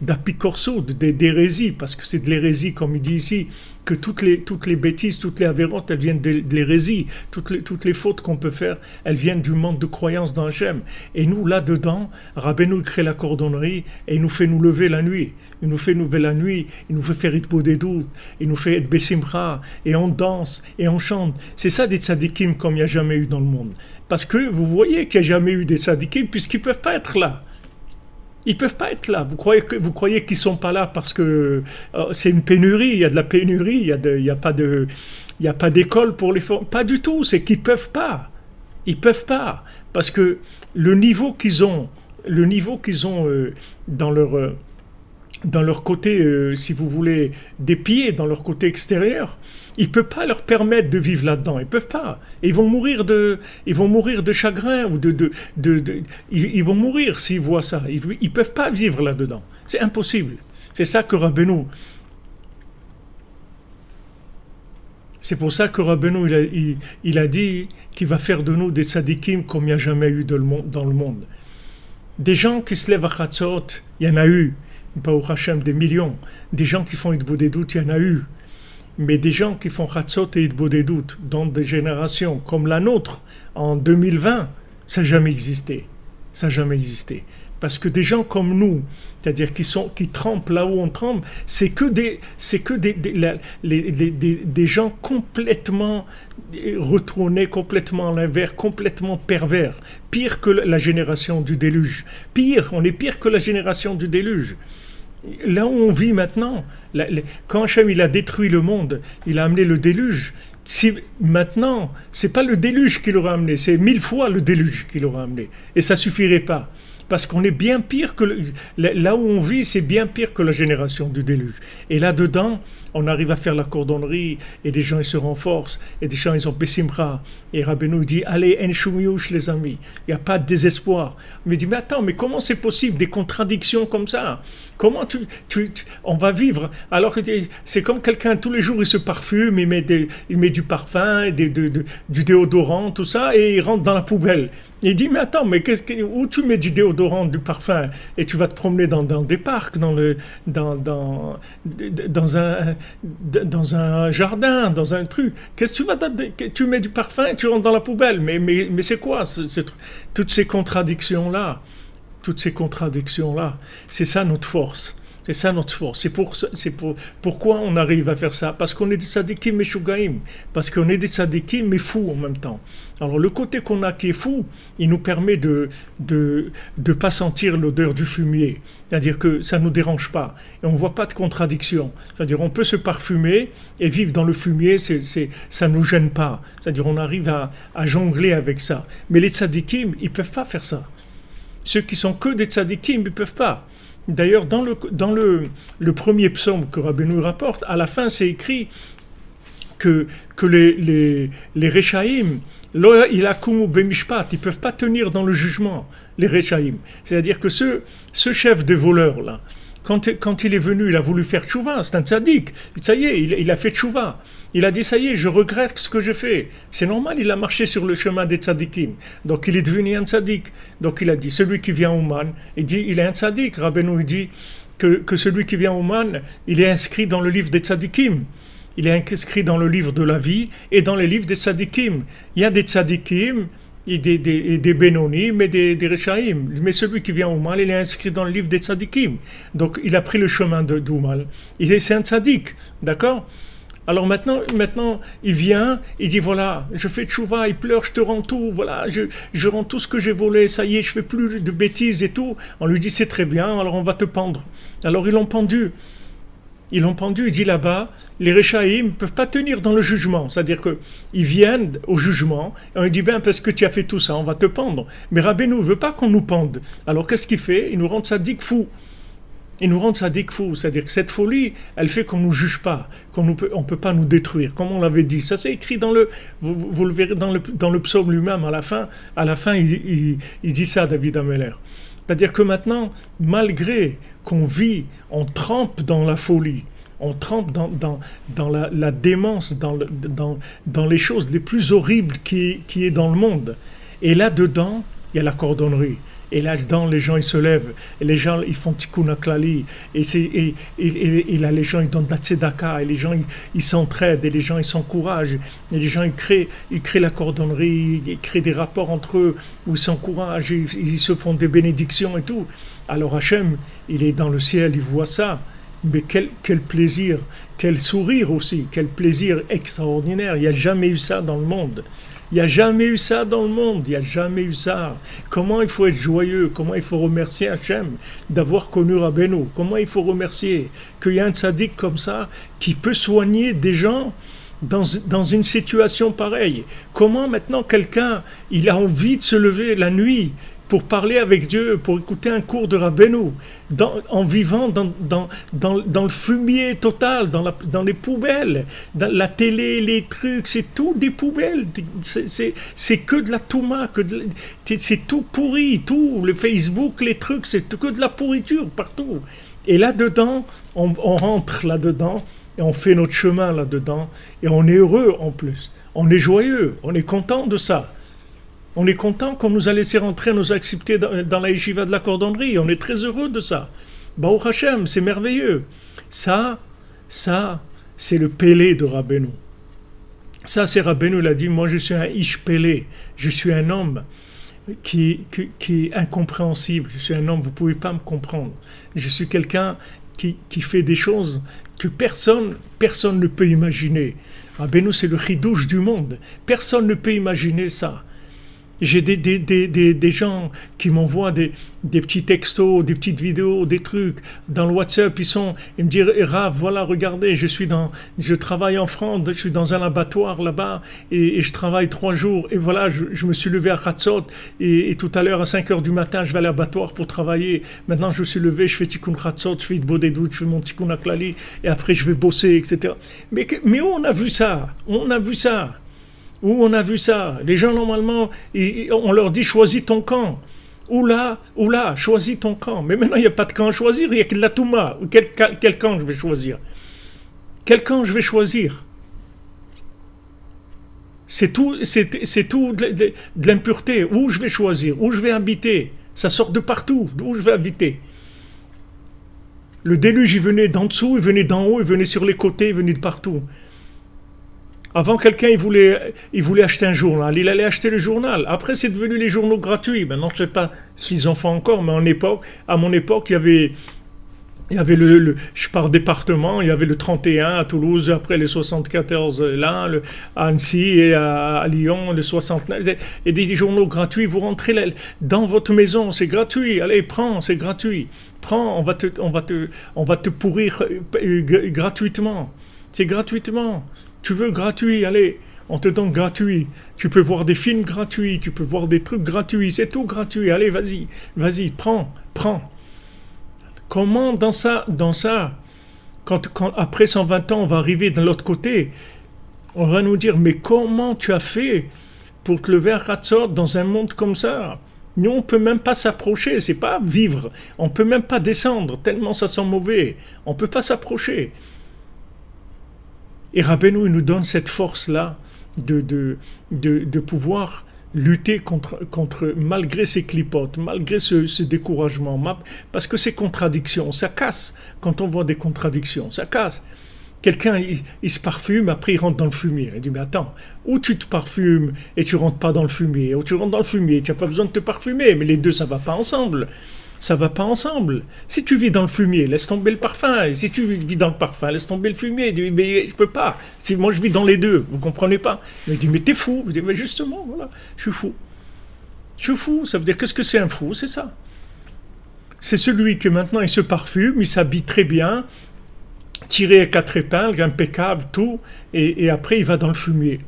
d'apicorso, d'hérésie, parce que c'est de l'hérésie, comme il dit ici, que toutes les bêtises, toutes les avérantes, elles viennent de l'hérésie. Toutes les fautes qu'on peut faire, elles viennent du manque de croyance dans Hachem. Et nous, là-dedans, Rabbeinu crée la cordonnerie et il nous fait nous lever la nuit. Il nous fait nous lever la nuit, il nous fait faire Itbodedut, il nous fait être Bessimcha, et on danse, et on chante. C'est ça des tzadikim comme il n'y a jamais eu dans le monde. Parce que vous voyez qu'il n'y a jamais eu des tzadikim puisqu'ils ne peuvent pas être là. Ils ne peuvent pas être là. Vous croyez qu'ils ne sont pas là parce que c'est une pénurie, il y a de la pénurie, il n'y a pas d'école pour les femmes. Pas du tout, c'est qu'ils ne peuvent pas. Ils ne peuvent pas. Parce que le niveau qu'ils ont dans leur côté, si vous voulez, des pieds, dans leur côté extérieur, il ne peut pas leur permettre de vivre là-dedans. Ils ne peuvent pas. Et ils vont mourir de chagrin ou ils vont mourir s'ils voient ça. Ils ne peuvent pas vivre là-dedans. C'est impossible. C'est ça que Rabbeinu. C'est pour ça que Rabbeinu, il a dit qu'il va faire de nous des tzadikim comme il n'y a jamais eu dans le monde. Des gens qui se lèvent à Chatzot, il y en a eu. Pas au Hachem, des millions. Des gens qui font Itbodedut, il y en a eu. Mais des gens qui font Chatzot et Itbodedut dans des générations comme la nôtre, en 2020, ça n'a jamais existé. Ça n'a jamais existé. Parce que des gens comme nous, c'est-à-dire qui trempent là où on trempe, c'est que des gens complètement retournés, complètement à l'inverse, complètement pervers. Pire que la génération du déluge. On est pire que la génération du déluge. Là où on vit maintenant, quand Hachem il a détruit le monde, il a amené le déluge. Maintenant, c'est pas le déluge qu'il aura amené, c'est 1000 fois le déluge qu'il aura amené. Et ça suffirait pas. Parce qu'on est bien pire que... là où on vit, c'est bien pire que la génération du déluge. Et là-dedans, on arrive à faire la cordonnerie, et des gens ils se renforcent, et des gens ils ont Bessimcha. Et Rabbeinu dit, allez, en shumiyush les amis, il n'y a pas de désespoir. Mais il dit, mais attends, mais comment c'est possible, des contradictions comme ça? Comment on va vivre? Alors que c'est comme quelqu'un, tous les jours il se parfume, il met du parfum, du déodorant, tout ça, et il rentre dans la poubelle. Il dit, mais attends, mais où tu mets du déodorant, du parfum, et tu vas te promener dans des parcs, dans un jardin, dans un truc. Qu'est-ce que tu mets du parfum et tu rentres dans la poubelle. Mais c'est quoi toutes ces contradictions-là? Toutes ces contradictions-là, c'est ça notre force. C'est ça notre force. Pourquoi on arrive à faire ça? Parce qu'on est des tzadikim meshugaim. Parce qu'on est des tzadikim mais fous en même temps. Alors le côté qu'on a qui est fou, il nous permet de pas sentir l'odeur du fumier. C'est-à-dire que ça ne nous dérange pas. Et on ne voit pas de contradiction. C'est-à-dire on peut se parfumer et vivre dans le fumier, ça ne nous gêne pas. C'est-à-dire on arrive à jongler avec ça. Mais les tzadikim, ils ne peuvent pas faire ça. Ceux qui sont que des tzadikim, ils ne peuvent pas. D'ailleurs, dans le premier psaume que Rabbeinu rapporte, à la fin, c'est écrit que les Rechaïm, ils ne peuvent pas tenir dans le jugement, les Rechaïm. C'est-à-dire que ce chef de voleurs-là, quand il est venu, il a voulu faire tchouva, c'est un tzaddik. Ça y est, il a fait tchouva. Il a dit, ça y est, je regrette ce que j'ai fait. C'est normal, il a marché sur le chemin des tzaddikim. Donc il est devenu un tzaddik. Donc il a dit, celui qui vient au Man, il dit, il est un tzaddik. Rabbeinu, il dit que celui qui vient au Man, il est inscrit dans le livre des tzaddikim. Il est inscrit dans le livre de la vie et dans les livres des tzaddikim. Il y a des tzaddikim, et des Bénonim et des Rechaïm. Mais celui qui vient au mal, il est inscrit dans le livre des tzadikim. Donc il a pris le chemin d'Oumal. C'est un tzadik, d'accord? Alors maintenant, il vient, il dit voilà, je fais tchouva, il pleure, je te rends tout, voilà, je rends tout ce que j'ai volé, ça y est, je fais plus de bêtises et tout. On lui dit c'est très bien, alors on va te pendre. Alors ils l'ont pendu. Il dit là-bas, les Rechaïm ne peuvent pas tenir dans le jugement. C'est-à-dire qu'ils viennent au jugement, et on lui dit, ben, parce que tu as fait tout ça, on va te pendre. Mais Rabbeinu ne veut pas qu'on nous pende. Alors qu'est-ce qu'il fait? Il nous rend tzaddik fou. C'est-à-dire que cette folie, elle fait qu'on ne nous juge pas, on ne peut pas nous détruire, comme on l'avait dit. Ça c'est écrit vous le verrez dans le psaume lui-même, à la fin il dit ça, David Ameller. C'est-à-dire que maintenant, malgré qu'on vit, on trempe dans la folie, on trempe dans la démence, dans les choses les plus horribles qui est dans le monde. Et là-dedans, il y a la cordonnerie. Et là-dedans, les gens, ils se lèvent. Et les gens, ils font tikkun klali. Et là, les gens, ils donnent de la tzedaka. Et les gens, ils s'entraident. Et les gens, ils s'encouragent. Et les gens, ils créent la cordonnerie. Ils créent des rapports entre eux où ils s'encouragent. Ils se font des bénédictions et tout. Alors Hachem, il est dans le ciel, il voit ça. Mais quel plaisir, quel sourire aussi, quel plaisir extraordinaire. Il n'y a jamais eu ça dans le monde. Il n'y a jamais eu ça dans le monde, il n'y a jamais eu ça. Comment il faut être joyeux, comment il faut remercier Hachem d'avoir connu Rabbeinu, comment il faut remercier qu'il y a un tzaddik comme ça qui peut soigner des gens dans une situation pareille. Comment maintenant quelqu'un, il a envie de se lever la nuit pour parler avec Dieu, pour écouter un cours de Rabbeinu, en vivant dans le fumier total, dans les poubelles, dans la télé, les trucs, c'est tout des poubelles, c'est que de la touma, c'est tout pourri, tout, le Facebook, les trucs, c'est que de la pourriture partout. Et là-dedans, on rentre là-dedans, et on fait notre chemin là-dedans, et on est heureux en plus, on est joyeux, on est content de ça. On est content qu'on nous a laissé rentrer, nous a accepté dans la yeshiva de la cordonnerie. On est très heureux de ça. Baruch Hashem, c'est merveilleux. Ça, c'est le Pélé de Rabbeinu. Ça, c'est Rabbeinu, il a dit, moi je suis un Ish Pélé. Je suis un homme qui est incompréhensible. Je suis un homme, vous ne pouvez pas me comprendre. Je suis quelqu'un qui fait des choses que personne ne peut imaginer. Rabbeinu, c'est le chidouche du monde. Personne ne peut imaginer ça. J'ai des gens qui m'envoient des petits textos, des petites vidéos, des trucs dans le WhatsApp. Ils me disent Rav, voilà, regardez, je travaille en France, je suis dans un abattoir là-bas et je travaille 3 jours. Et voilà, je me suis levé à Khatzot et tout à l'heure à 5h du matin, je vais à l'abattoir pour travailler. Maintenant, je me suis levé, je fais Tikkun Khatzot, je fais Bodedut, je fais mon Tikkun Klali et après je vais bosser, etc. Mais où on a vu ça? On a vu ça. Où on a vu ça? Les gens, normalement, on leur dit « choisis ton camp ». Ou là, choisis ton camp. Mais maintenant, il n'y a pas de camp à choisir, il n'y a que de la Touma. Quel camp je vais choisir? Quel camp je vais choisir? C'est tout de l'impureté. Où je vais choisir? Où je vais habiter? Ça sort de partout. D'où je vais habiter? Le déluge, il venait d'en dessous, il venait d'en haut, il venait sur les côtés, il venait de partout. Avant, quelqu'un, il voulait acheter un journal. Il allait acheter le journal. Après, c'est devenu les journaux gratuits. Maintenant, je ne sais pas s'ils en font encore, mais à mon époque, il y avait je pars département, il y avait le 31 à Toulouse, après le 74 là, à Annecy et à Lyon, le 69. Et des journaux gratuits, vous rentrez là, dans votre maison, c'est gratuit. Allez, prends, c'est gratuit. Prends, on va te pourrir gratuitement. C'est gratuitement. Tu veux gratuit, allez, on te donne gratuit. Tu peux voir des films gratuits, tu peux voir des trucs gratuits, c'est tout gratuit. Allez, vas-y, prends. Comment dans ça, quand après 120 ans, on va arriver de l'autre côté, on va nous dire, mais comment tu as fait pour te lever à Khatzot dans un monde comme ça? Nous, on ne peut même pas s'approcher, c'est pas vivre. On ne peut même pas descendre, tellement ça sent mauvais. On ne peut pas s'approcher. Et Rabbeinu, il nous donne cette force-là de pouvoir lutter contre malgré ces clipotes, malgré ce découragement, parce que ces contradictions, ça casse quand on voit des contradictions, ça casse. Quelqu'un, il se parfume, après il rentre dans le fumier. Il dit, mais attends, ou tu te parfumes et tu rentres pas dans le fumier, ou tu rentres dans le fumier, tu n'as pas besoin de te parfumer, mais les deux, ça va pas ensemble. Ça va pas ensemble. Si tu vis dans le fumier, laisse tomber le parfum. Et si tu vis dans le parfum, laisse tomber le fumier. Il dit, mais je peux pas. Moi, je vis dans les deux. Vous comprenez pas? Il dit, mais t'es fou. Je dis, mais justement, voilà, je suis fou. Je suis fou. Ça veut dire, qu'est-ce que c'est un fou? C'est ça. C'est celui que maintenant, il se parfume, il s'habille très bien, tiré à 4 épingles, impeccable, tout. Et après, il va dans le fumier.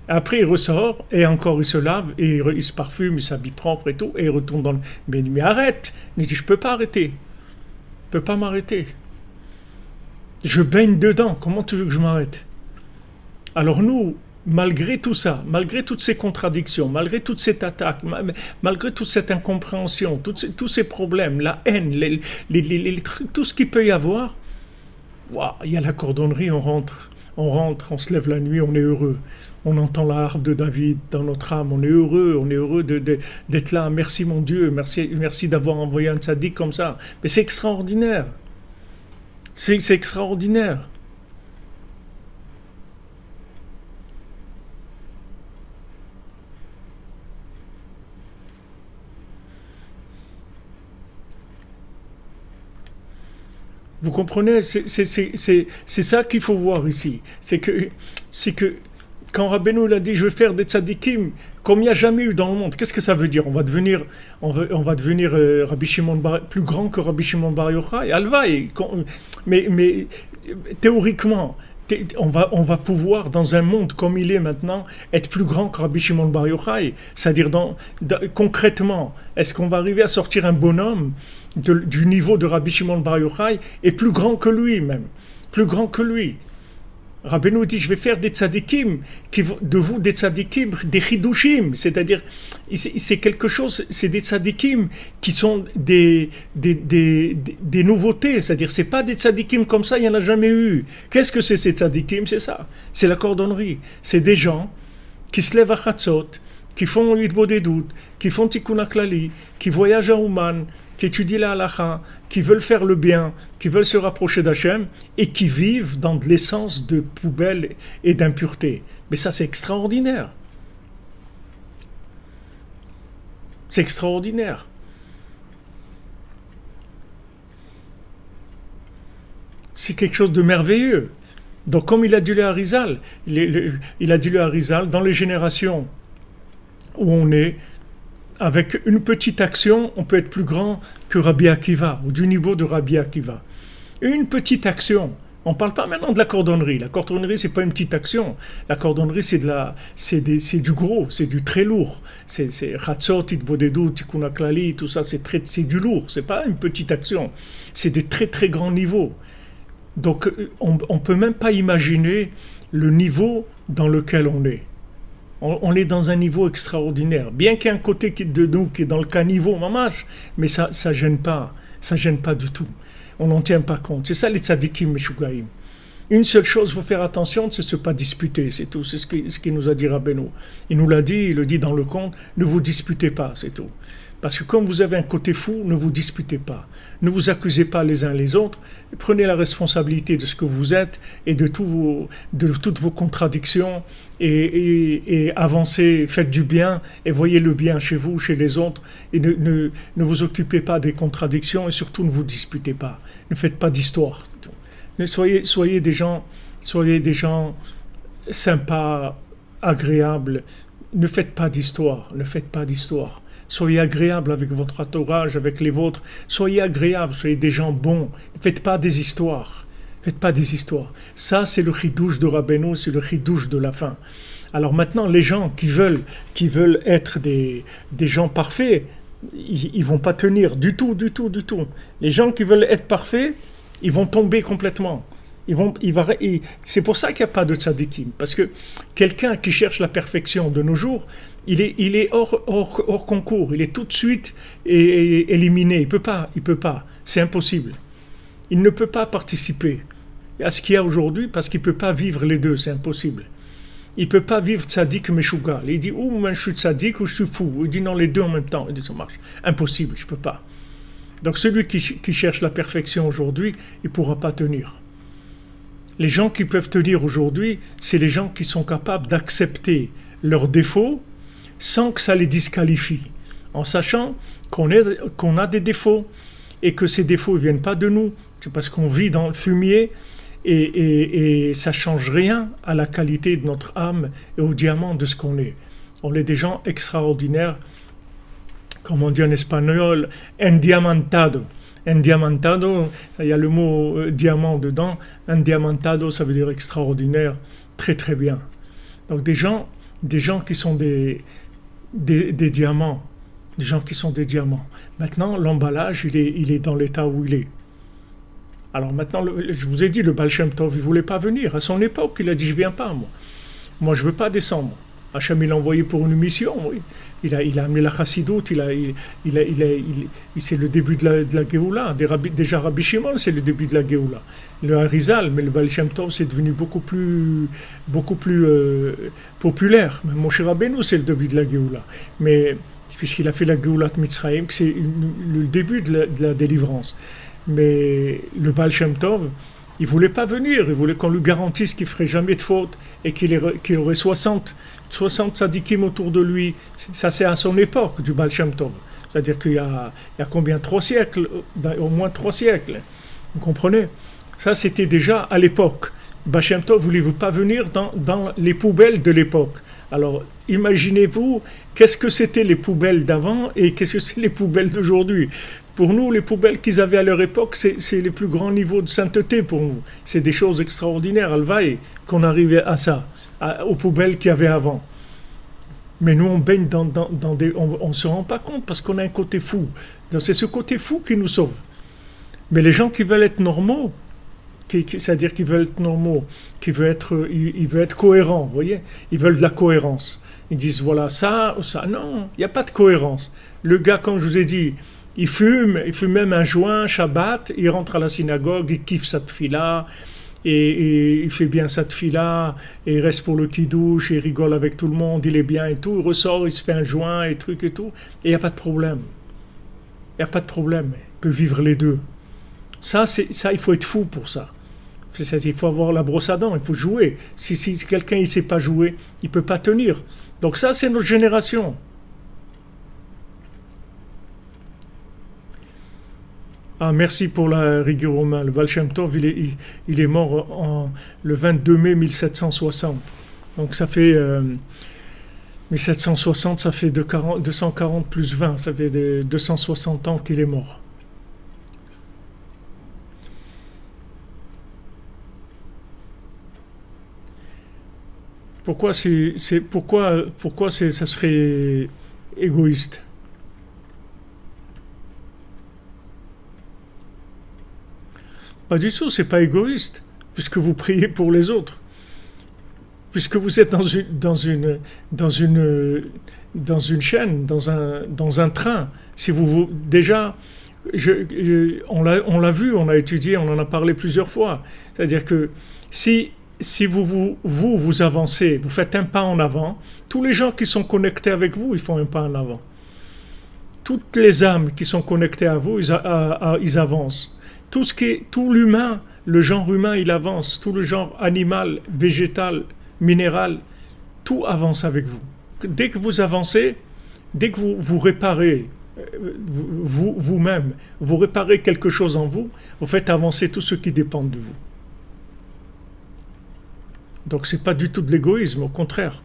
Après, il ressort, et encore, il se lave, et il se parfume, il s'habille propre et tout, et il retourne dans le... Mais arrête! Il dit, je peux pas arrêter. Je peux pas m'arrêter. Je baigne dedans. Comment tu veux que je m'arrête? Alors nous, malgré tout ça, malgré toutes ces contradictions, malgré toute cette attaque, malgré toute cette incompréhension, tous ces problèmes, la haine, tout ce qu'il peut y avoir, il y a la cordonnerie, on rentre, on se lève la nuit, on est heureux. On entend la harpe de David dans notre âme, on est heureux d'être là. Merci mon Dieu, merci d'avoir envoyé un tzaddik comme ça. Mais c'est extraordinaire. C'est extraordinaire. Vous comprenez, c'est ça qu'il faut voir ici. C'est que quand Rabbeinu l'a dit, je vais faire des tzadikim comme il n'y a jamais eu dans le monde. Qu'est-ce que ça veut dire? On va devenir Rabbi Shimon plus grand que Rabbi Shimon Bar Yochai. Alvaï. Mais théoriquement, on va pouvoir, dans un monde comme il est maintenant, être plus grand que Rabbi Shimon Bar Yochai. C'est-à-dire, concrètement, est-ce qu'on va arriver à sortir un bonhomme du niveau de Rabbi Shimon Bar Yochai et plus grand que lui même, plus grand que lui. Rabbeinu dit, je vais faire des tzadikim, de vous des tzadikim, des chidushim, c'est-à-dire, c'est quelque chose, c'est des tzadikim qui sont des nouveautés, c'est-à-dire, c'est pas des tzadikim comme ça, il n'y en a jamais eu. Qu'est-ce que c'est ces tzadikim? C'est ça, c'est la cordonnerie. C'est des gens qui se lèvent à Chatzot, qui font l'Hitbodedut, qui font Tikkun HaKlali, qui voyagent à Ouman, qui étudient la halakha, qui veulent faire le bien, qui veulent se rapprocher d'Hachem et qui vivent dans de l'essence de poubelle et d'impureté. Mais ça, c'est extraordinaire. C'est extraordinaire. C'est quelque chose de merveilleux. Donc, comme il a dit le Harizal, il a dit le Harizal, dans les générations où on est, avec une petite action, on peut être plus grand que Rabbi Akiva, ou du niveau de Rabbi Akiva. Une petite action. On ne parle pas maintenant de la cordonnerie. La cordonnerie, ce n'est pas une petite action. La cordonnerie, c'est du gros, c'est du très lourd. C'est Chatzot, Hitbodedut, Tikkun HaKlali, tout ça, c'est du lourd. Ce n'est pas une petite action. C'est des très très grands niveaux. Donc, on ne peut même pas imaginer le niveau dans lequel on est. On est dans un niveau extraordinaire. Bien qu'il y ait un côté de nous qui est dans le caniveau, mamash, mais ça gêne pas. Ça gêne pas du tout. On n'en tient pas compte. C'est ça les tzadikim meshugaim. Une seule chose, il faut faire attention, c'est ne pas disputer, c'est tout. C'est ce qu'il nous a dit Rabbeinu. Il nous l'a dit, il le dit dans le conte, ne vous disputez pas, c'est tout. Parce que comme vous avez un côté fou, ne vous disputez pas. Ne vous accusez pas les uns les autres. Prenez la responsabilité de ce que vous êtes et de toutes vos contradictions et avancez, faites du bien et voyez le bien chez vous, chez les autres. Et ne vous occupez pas des contradictions et surtout ne vous disputez pas. Ne faites pas d'histoire. Soyez des gens sympas, agréables. Ne faites pas d'histoire. Ne faites pas d'histoire. Soyez agréables avec votre entourage, avec les vôtres. Soyez agréables, soyez des gens bons. Ne faites pas des histoires. Faites pas des histoires. Ça, c'est le chidouche de Rabbeinu, c'est le chidouche de la fin. Alors maintenant, les gens qui veulent être des gens parfaits, ils vont pas tenir du tout. Les gens qui veulent être parfaits, ils vont tomber complètement. C'est pour ça qu'il n'y a pas de tzadikim. Parce que quelqu'un qui cherche la perfection de nos jours, il est hors concours. Il est tout de suite éliminé. Il peut pas. C'est impossible. Il ne peut pas participer à ce qu'il y a aujourd'hui parce qu'il ne peut pas vivre les deux. C'est impossible. Il ne peut pas vivre tzadik meshuga. Il dit ou je suis tzadik ou je suis fou. Il dit non, les deux en même temps. Il dit ça marche. Impossible, je ne peux pas. Donc celui qui cherche la perfection aujourd'hui, il ne pourra pas tenir. Les gens qui peuvent tenir aujourd'hui, c'est les gens qui sont capables d'accepter leurs défauts sans que ça les disqualifie, en sachant qu'on a des défauts et que ces défauts ne viennent pas de nous, c'est parce qu'on vit dans le fumier et ça ne change rien à la qualité de notre âme et au diamant de ce qu'on est. On est des gens extraordinaires, comme on dit en espagnol, endiamantado. Endiamantado, il y a le mot diamant dedans. Endiamantado, ça veut dire extraordinaire, très très bien. Donc des gens qui sont des diamants, des gens qui sont des diamants. Maintenant, l'emballage, il est dans l'état où il est. Alors maintenant, je vous ai dit, le Baal Shem Tov, il ne voulait pas venir. À son époque, il a dit, je ne viens pas, moi. Moi, je veux pas descendre. Hachem, il l'a envoyé pour une mission, oui. Il a amené la chassidoute, c'est le début de la Géoula. Déjà, Rabbi Shimon, c'est le début de la Géoula. Le Harizal, mais le Baal Shem Tov, c'est devenu beaucoup plus populaire. Même Moshe Rabbeinu, c'est le début de la Géoula. Mais puisqu'il a fait la Géoulat Mitzrayim, que c'est le début de la délivrance. Mais le Baal Shem Tov, il ne voulait pas venir, il voulait qu'on lui garantisse qu'il ne ferait jamais de faute et qu'il aurait 60 sadikim autour de lui. Ça, c'est à son époque, du Baal Shem Tov. C'est-à-dire qu'il y a combien? 3 siècles, au moins 3 siècles. Vous comprenez? Ça, c'était déjà à l'époque. Baal Shem Tov ne voulait pas venir dans les poubelles de l'époque. Alors, imaginez-vous, qu'est-ce que c'était les poubelles d'avant et qu'est-ce que c'est les poubelles d'aujourd'hui? Pour nous, les poubelles qu'ils avaient à leur époque, c'est les plus grands niveaux de sainteté pour nous. C'est des choses extraordinaires, Alvaï, qu'on arrivait à ça, aux poubelles qu'il y avait avant. Mais nous, on baigne dans des... On ne se rend pas compte parce qu'on a un côté fou. Donc, c'est ce côté fou qui nous sauve. Mais les gens qui veulent être normaux, c'est-à-dire qu'ils veulent être normaux, ils veulent être cohérents, vous voyez? Ils veulent de la cohérence. Ils disent, voilà, ça ou ça. Non, il n'y a pas de cohérence. Le gars, comme je vous ai dit, il fume même un joint, Shabbat, il rentre à la synagogue, il kiffe sa tfila, et il fait bien sa tfila, et il reste pour le kidouche, et il rigole avec tout le monde, il est bien et tout, il ressort, il se fait un joint, et truc et tout, et il n'y a pas de problème. Il n'y a pas de problème, il peut vivre les deux. Ça, il faut être fou pour ça. Il faut avoir la brosse à dents, il faut jouer. Si quelqu'un ne sait pas jouer, il ne peut pas tenir. Donc ça, c'est notre génération. Ah, merci pour la rigueur romaine. Le Baal Shem Tov, il est mort le 22 mai 1760. Donc ça fait 1760, ça fait 240 plus 20, ça fait 260 ans qu'il est mort. Pourquoi ça serait égoïste? Pas du tout, c'est pas égoïste, puisque vous priez pour les autres, puisque vous êtes dans une chaîne, dans un train. Si vous déjà, on l'a vu, on a étudié, on en a parlé plusieurs fois. C'est-à-dire que si vous avancez, vous faites un pas en avant, tous les gens qui sont connectés avec vous, ils font un pas en avant. Toutes les âmes qui sont connectées à vous, ils avancent. Tout l'humain, le genre humain, il avance. Tout le genre animal, végétal, minéral, tout avance avec vous. Dès que vous avancez, dès que vous réparez vous-même, vous réparez quelque chose en vous, vous faites avancer tout ce qui dépend de vous. Donc c'est pas du tout de l'égoïsme, au contraire.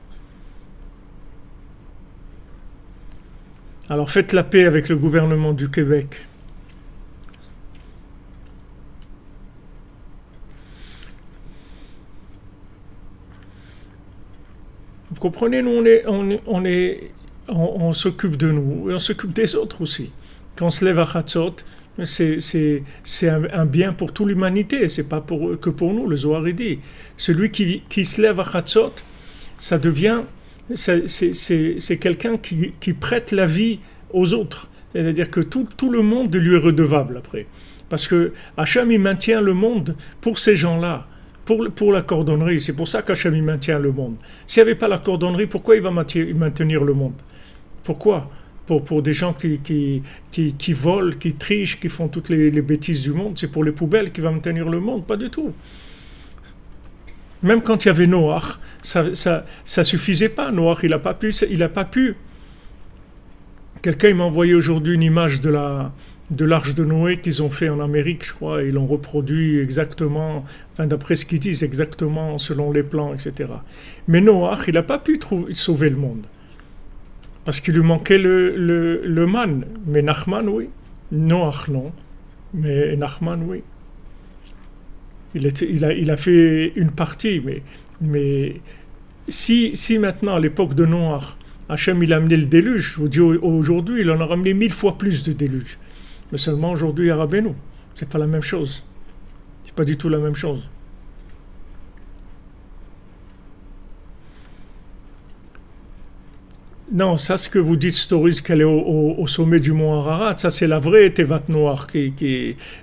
Alors faites la paix avec le gouvernement du Québec. Vous comprenez, nous on s'occupe de nous et on s'occupe des autres aussi. Quand on se lève à Chatzot, c'est un bien pour toute l'humanité, c'est pas que pour nous, le Zohar dit. Celui qui se lève à Chatzot, ça devient, c'est quelqu'un qui prête la vie aux autres. C'est-à-dire que tout le monde lui est redevable après. Parce que Hachem, il maintient le monde pour ces gens-là. Pour la cordonnerie, c'est pour ça qu'Hachem il maintient le monde. S'il n'y avait pas la cordonnerie, pourquoi il va maintenir le monde? Pourquoi? Pour des gens qui volent, qui trichent, qui font toutes les bêtises du monde, c'est pour les poubelles qu'il va maintenir le monde? Pas du tout. Même quand il y avait Noach, ça suffisait pas. Noach, il a pas pu. Quelqu'un m'a envoyé aujourd'hui une image de l'arche de Noé qu'ils ont fait en Amérique, je crois, et ils l'ont reproduit exactement, enfin d'après ce qu'ils disent, exactement selon les plans, etc. Mais Noach, il n'a pas pu sauver le monde. Parce qu'il lui manquait le man. Mais Nachman, oui. Noach, non. Mais Nachman, oui. Il a fait une partie, mais si maintenant, à l'époque de Noach, Hachem il a amené le déluge, je vous dis aujourd'hui, il en a ramené 1000 fois plus de déluge. Mais seulement aujourd'hui à Rabbeinu. C'est pas la même chose. C'est pas du tout la même chose. Non, ça, ce que vous dites, Stories, qu'elle est au sommet du mont Ararat, ça, c'est la vraie Tevat Noire.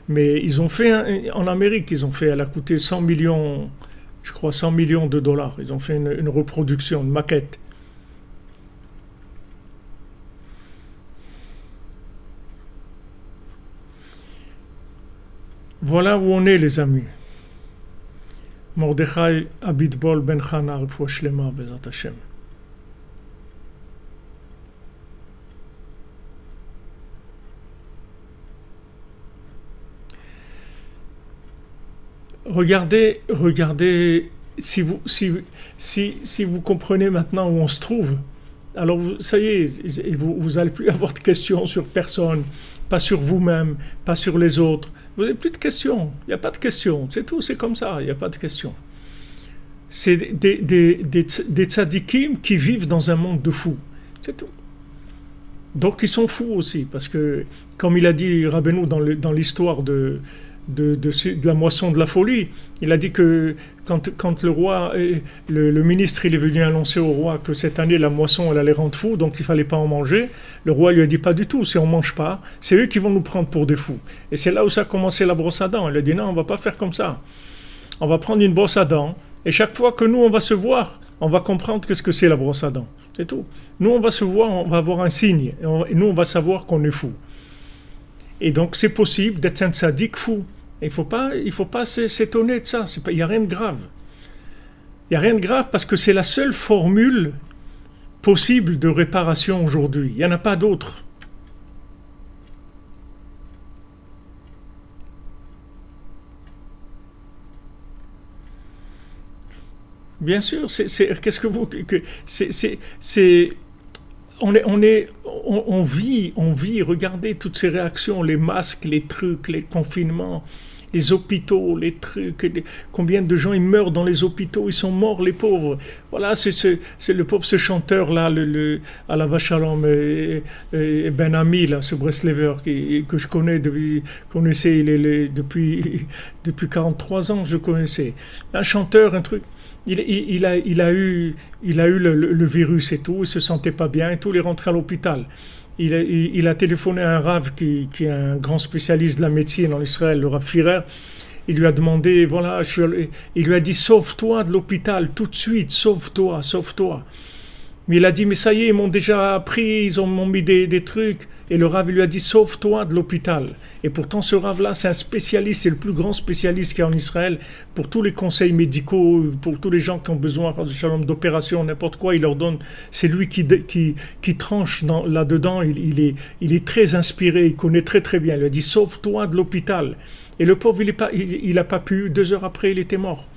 Mais ils ont fait, en Amérique, elle a coûté 100 millions, je crois, 100 millions de dollars. Ils ont fait une reproduction, une maquette. Voilà où on est, les amis. Mordechai Abitbol Ben Chana Refoua Shlema Bezat Hashem. Regardez, si vous comprenez maintenant où on se trouve, alors ça y est, vous n'allez plus avoir de questions sur personne, pas sur vous-même, pas sur les autres. Vous n'avez plus de questions, il n'y a pas de questions, c'est tout, c'est comme ça, il n'y a pas de questions. C'est des tzadikim qui vivent dans un monde de fous, c'est tout. Donc ils sont fous aussi, parce que, comme il a dit Rabbeinu dans l'histoire de la moisson de la folie, il a dit que quand le roi, le ministre, il est venu annoncer au roi que cette année la moisson elle allait rendre fou, donc il fallait pas en manger, le roi lui a dit pas du tout, si on mange pas, c'est eux qui vont nous prendre pour des fous. Et c'est là où ça a commencé la brosse à dents. Il a dit non, on va pas faire comme ça, on va prendre une brosse à dents, et chaque fois que nous on va se voir, on va comprendre qu'est-ce que c'est la brosse à dents, c'est tout. Nous on va se voir, on va avoir un signe, et nous on va savoir qu'on est fou. Et donc c'est possible d'être un tzaddik fou. Il ne faut pas s'étonner de ça. Il n'y a rien de grave. Il n'y a rien de grave parce que c'est la seule formule possible de réparation aujourd'hui. Il n'y en a pas d'autre. Bien sûr, qu'est-ce que vous... On vit, regardez toutes ces réactions, les masques, les trucs, les confinements, les hôpitaux, les trucs, combien de gens ils meurent dans les hôpitaux, ils sont morts les pauvres. Voilà, c'est le pauvre ce chanteur là, à la Vachalom, Ben Ami là, ce Breslever que je connaissais depuis 43 ans, je connaissais. Un chanteur, un truc. Il a eu le virus et tout, il se sentait pas bien et tout, il est rentré à l'hôpital. Il a téléphoné à un Rav qui est un grand spécialiste de la médecine en Israël, le Rav Firer. Il lui a demandé, voilà, il lui a dit sauve-toi de l'hôpital tout de suite, sauve-toi. Mais il a dit mais ça y est, ils m'ont déjà pris, m'ont mis des trucs. Et le Rav lui a dit sauve-toi de l'hôpital. Et pourtant ce Rav-là, c'est un spécialiste, c'est le plus grand spécialiste qu'il y a en Israël pour tous les conseils médicaux, pour tous les gens qui ont besoin d'opération, n'importe quoi, il leur donne. C'est lui qui tranche là-dedans. Il est très inspiré, il connaît très très bien. Il lui a dit sauve-toi de l'hôpital. Et le pauvre, il n'a pas pu. 2 heures après, il était mort.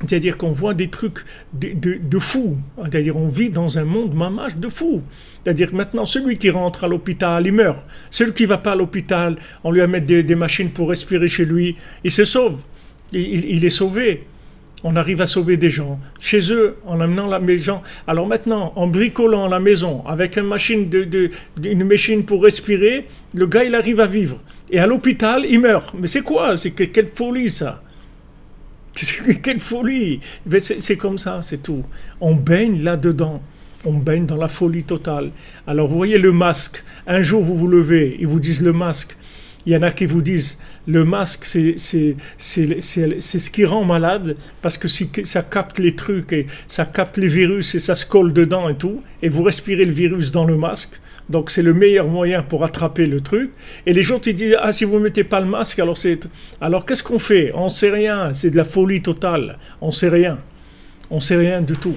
C'est-à-dire qu'on voit des trucs de fous. C'est-à-dire on vit dans un monde mamache de fous. C'est-à-dire maintenant, celui qui rentre à l'hôpital, il meurt. Celui qui ne va pas à l'hôpital, on lui a mis des machines pour respirer chez lui, il se sauve. Il est sauvé. On arrive à sauver des gens. Chez eux, en amenant les gens. Alors maintenant, en bricolant la maison, avec une machine pour respirer, le gars, il arrive à vivre. Et à l'hôpital, il meurt. Mais c'est quoi? Quelle folie ça? Quelle folie! C'est comme ça, c'est tout. On baigne là-dedans. On baigne dans la folie totale. Alors vous voyez le masque. Un jour vous vous levez, ils vous disent le masque. Il y en a qui vous disent le masque c'est ce qui rend malade parce que ça capte les trucs et ça capte les virus et ça se colle dedans et tout. Et vous respirez le virus dans le masque. Donc c'est le meilleur moyen pour attraper le truc. Et les gens ils disent si vous ne mettez pas le masque alors qu'est-ce qu'on fait? On ne sait rien, c'est de la folie totale. On ne sait rien du tout.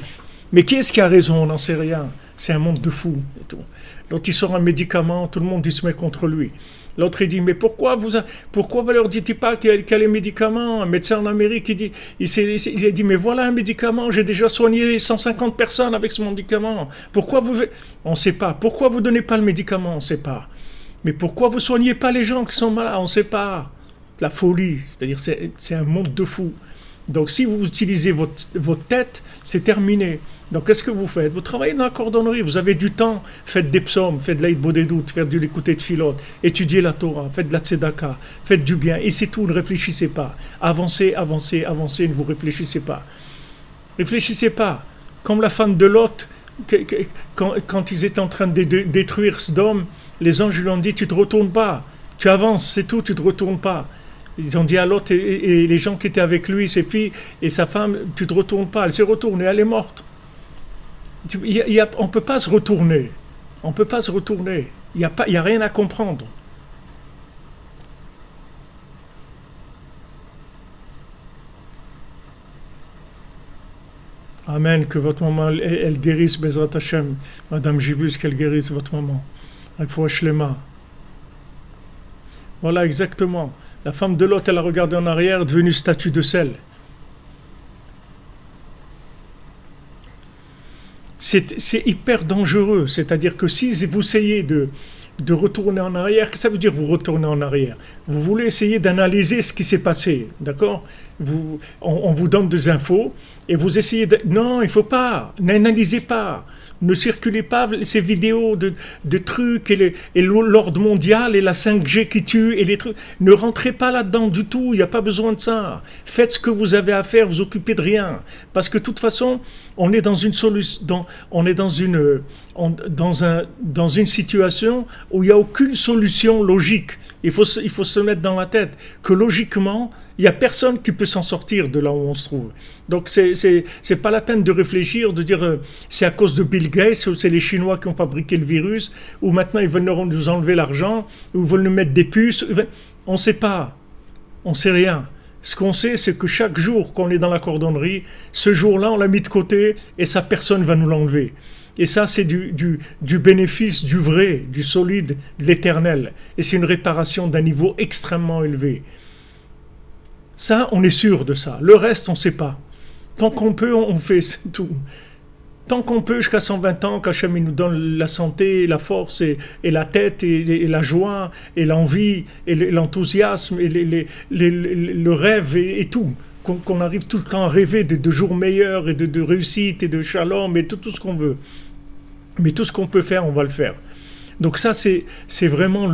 Mais qui est-ce qui a raison? On n'en sait rien. C'est un monde de fous et tout. L'autre il sort un médicament, tout le monde il se met contre lui. L'autre il dit mais pourquoi vous leur dites pas qu'il y a les médicaments? Un médecin en Amérique il a dit mais voilà un médicament, j'ai déjà soigné 150 personnes avec ce médicament. On ne sait pas. Pourquoi vous donnez pas le médicament? On ne sait pas. Mais pourquoi vous soignez pas les gens qui sont malades? On ne sait pas. La folie, c'est-à-dire c'est un monde de fous. Donc si vous utilisez votre tête, c'est terminé. Donc qu'est-ce que vous faites? Vous travaillez dans la cordonnerie, vous avez du temps, faites des psaumes, faites de l'aïd bodédout, faites de l'écouter de Philot, étudiez la Torah, faites de la tzedaka, faites du bien, et c'est tout, ne réfléchissez pas. Avancez, ne vous réfléchissez pas. Réfléchissez pas. Comme la femme de Lot, quand ils étaient en train de détruire Sodome, les anges lui ont dit, tu ne te retournes pas, tu avances, c'est tout, tu ne te retournes pas. Ils ont dit à Lot et les gens qui étaient avec lui, ses filles et sa femme, tu ne te retournes pas. Elle s'est retournée, elle est morte. On ne peut pas se retourner. On ne peut pas se retourner. Il n'y a rien à comprendre. Amen, que votre maman, elle guérisse, Bezrat Hashem. Madame Gibus, qu'elle guérisse votre maman. Il faut Shlema. Voilà, exactement. La femme de Lot, elle a regardé en arrière, devenue statue de sel. C'est hyper dangereux. C'est-à-dire que si vous essayez de retourner en arrière, qu'est-ce que ça veut dire vous retournez en arrière? Vous voulez essayer d'analyser ce qui s'est passé, d'accord? On vous donne des infos et vous essayez de... Non, il ne faut pas, n'analysez pas. Ne circulez pas ces vidéos de trucs et l'ordre mondial et la 5G qui tue et les trucs. Ne rentrez pas là-dedans du tout, il n'y a pas besoin de ça. Faites ce que vous avez à faire, vous occupez de rien. Parce que de toute façon, on est dans une situation où il n'y a aucune solution logique. Il faut se mettre dans la tête que logiquement, il n'y a personne qui peut s'en sortir de là où on se trouve. Donc c'est pas la peine de réfléchir, de dire c'est à cause de Bill Gates, ou c'est les Chinois qui ont fabriqué le virus, ou maintenant ils veulent nous enlever l'argent, ou ils veulent nous mettre des puces. On ne sait pas, on ne sait rien. Ce qu'on sait, c'est que chaque jour qu'on est dans la cordonnerie, ce jour-là, on l'a mis de côté et ça, personne ne va nous l'enlever. Et ça, c'est du bénéfice du vrai, du solide, de l'éternel. Et c'est une réparation d'un niveau extrêmement élevé. Ça, on est sûr de ça. Le reste, on ne sait pas. Tant qu'on peut, on fait, c'est tout. Tant qu'on peut, jusqu'à 120 ans, qu'Hachem nous donne la santé, la force et la tête et la joie et l'envie et l'enthousiasme et le rêve et tout. Qu'on arrive tout le temps à rêver de jours meilleurs et de réussite et de shalom et tout ce qu'on veut. Mais tout ce qu'on peut faire, on va le faire. Donc ça, c'est vraiment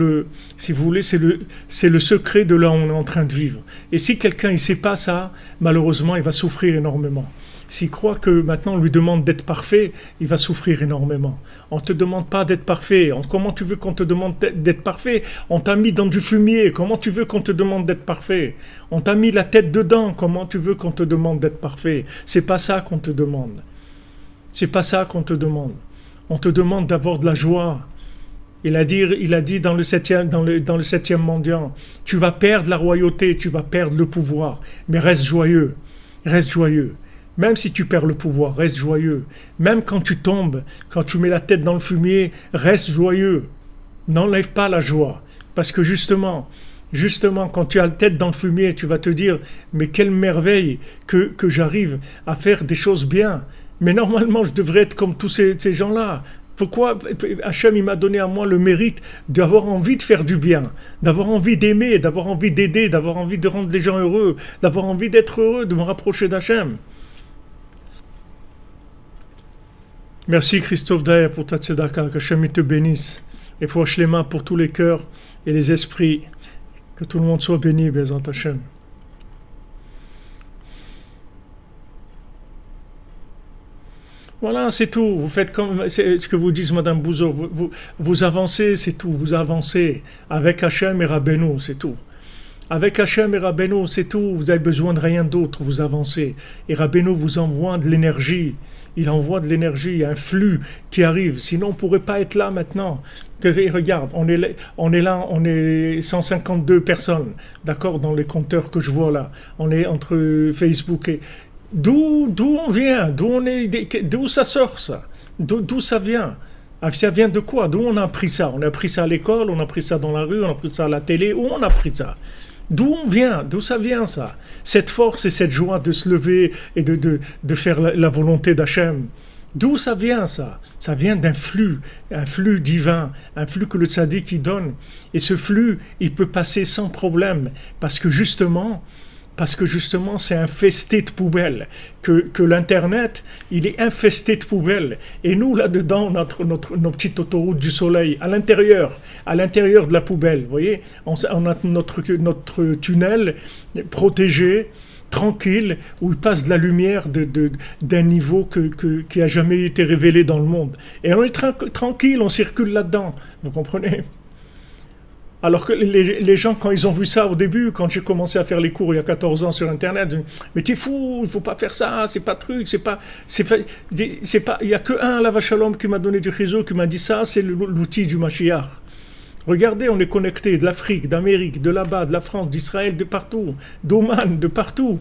si vous voulez, c'est le secret de là où on est en train de vivre. Et si quelqu'un ne sait pas ça, malheureusement, il va souffrir énormément. S'il croit que maintenant on lui demande d'être parfait, il va souffrir énormément. On ne te demande pas d'être parfait. Comment tu veux qu'on te demande d'être parfait? On t'a mis dans du fumier. Comment tu veux qu'on te demande d'être parfait? On t'a mis la tête dedans. Comment tu veux qu'on te demande d'être parfait? C'est pas ça qu'on te demande. C'est pas ça qu'on te demande. On te demande d'avoir de la joie. Il a dit dans le septième mendiant, tu vas perdre la royauté, tu vas perdre le pouvoir, mais reste joyeux, reste joyeux. Même si tu perds le pouvoir, reste joyeux. Même quand tu tombes, quand tu mets la tête dans le fumier, reste joyeux. N'enlève pas la joie. Parce que justement, quand tu as la tête dans le fumier, tu vas te dire, mais quelle merveille que j'arrive à faire des choses bien. Mais normalement, je devrais être comme tous ces gens-là. Pourquoi Hachem il m'a donné à moi le mérite d'avoir envie de faire du bien, d'avoir envie d'aimer, d'avoir envie d'aider, d'avoir envie de rendre les gens heureux, d'avoir envie d'être heureux, de me rapprocher d'Hachem. Merci Christophe Daher pour ta tzedaka, que Hachem te bénisse. Et faut les mains pour tous les cœurs et les esprits. Que tout le monde soit béni, Bézant Hachem. Voilà, c'est tout. Vous faites comme c'est ce que vous dit Madame Bouzo. Vous avancez, c'est tout. Vous avancez avec Hachem et Rabbeinu, c'est tout. Avec Hachem et Rabbeinu, c'est tout. Vous avez besoin de rien d'autre. Vous avancez. Et Rabbeinu vous envoie de l'énergie. Il envoie de l'énergie, un flux qui arrive. Sinon, on ne pourrait pas être là maintenant. Regarde, on est là, on est 152 personnes, d'accord, dans les compteurs que je vois là. On est entre Facebook et... D'où on vient? D'où ça sort ça? D'où ça vient? Ça vient de quoi? D'où on a appris ça? On a appris ça à l'école, on a appris ça dans la rue, on a appris ça à la télé. Où on a appris ça? D'où on vient? D'où ça vient ça? Cette force et cette joie de se lever et de faire la volonté d'Hachem. D'où ça vient ça? Ça vient d'un flux, un flux divin, un flux que le tzaddik il donne. Et ce flux, il peut passer sans problème parce que justement, c'est infesté de poubelles, que l'Internet, il est infesté de poubelles. Et nous, là-dedans, nos petites autoroutes du soleil, à l'intérieur de la poubelle, vous voyez, on a notre tunnel protégé tranquille, où il passe de la lumière d'un niveau qui a jamais été révélé dans le monde. Et on est tranquille, on circule là-dedans. Vous comprenez? Alors que les gens, quand ils ont vu ça au début, quand j'ai commencé à faire les cours il y a 14 ans sur Internet, ils disent, mais t'es fou, il faut pas faire ça, c'est pas truc, il y a que un, la Shalom, qui m'a donné du réseau, qui m'a dit ça, c'est l'outil du Mashiach. Regardez, on est connectés de l'Afrique, d'Amérique, de là-bas, de la France, d'Israël, de partout, d'Oman, de partout.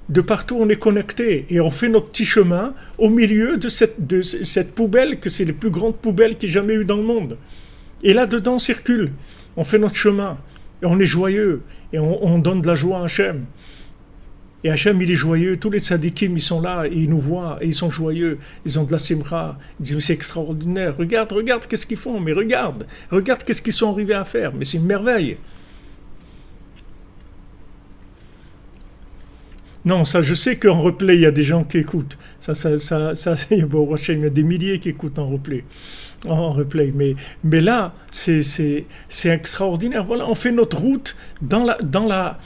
De partout, on est connectés et on fait notre petit chemin au milieu de cette poubelle, que c'est les plus grandes poubelles qu'il y ait jamais eu dans le monde. Et là-dedans, on circule. On fait notre chemin, et on est joyeux, et on donne de la joie à Hachem. Et Hachem, il est joyeux, tous les tzadikim, ils sont là, et ils nous voient, et ils sont joyeux, ils ont de la simra, ils disent, c'est extraordinaire, regarde qu'est-ce qu'ils font, mais regarde qu'est-ce qu'ils sont arrivés à faire, mais c'est une merveille. Non, ça, je sais qu'en replay, il y a des gens qui écoutent. Ça, il y a des milliers qui écoutent en replay. Mais là, c'est extraordinaire. Voilà, on fait notre route dans la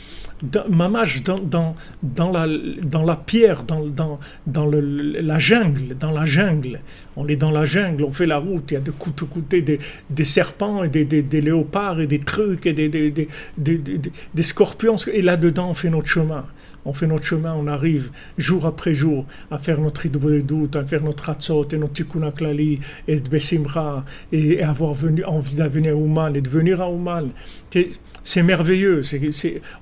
pierre, la jungle. On est dans la jungle, on fait la route. Il y a de côté des serpents et des léopards et des trucs et des scorpions. Et là-dedans, on fait notre chemin. On arrive jour après jour à faire notre Hidboledut, à faire notre Hatzot et notre Tikkun HaKlali et Besimcha et avoir envie de venir à Ouman et de venir à Ouman. C'est merveilleux,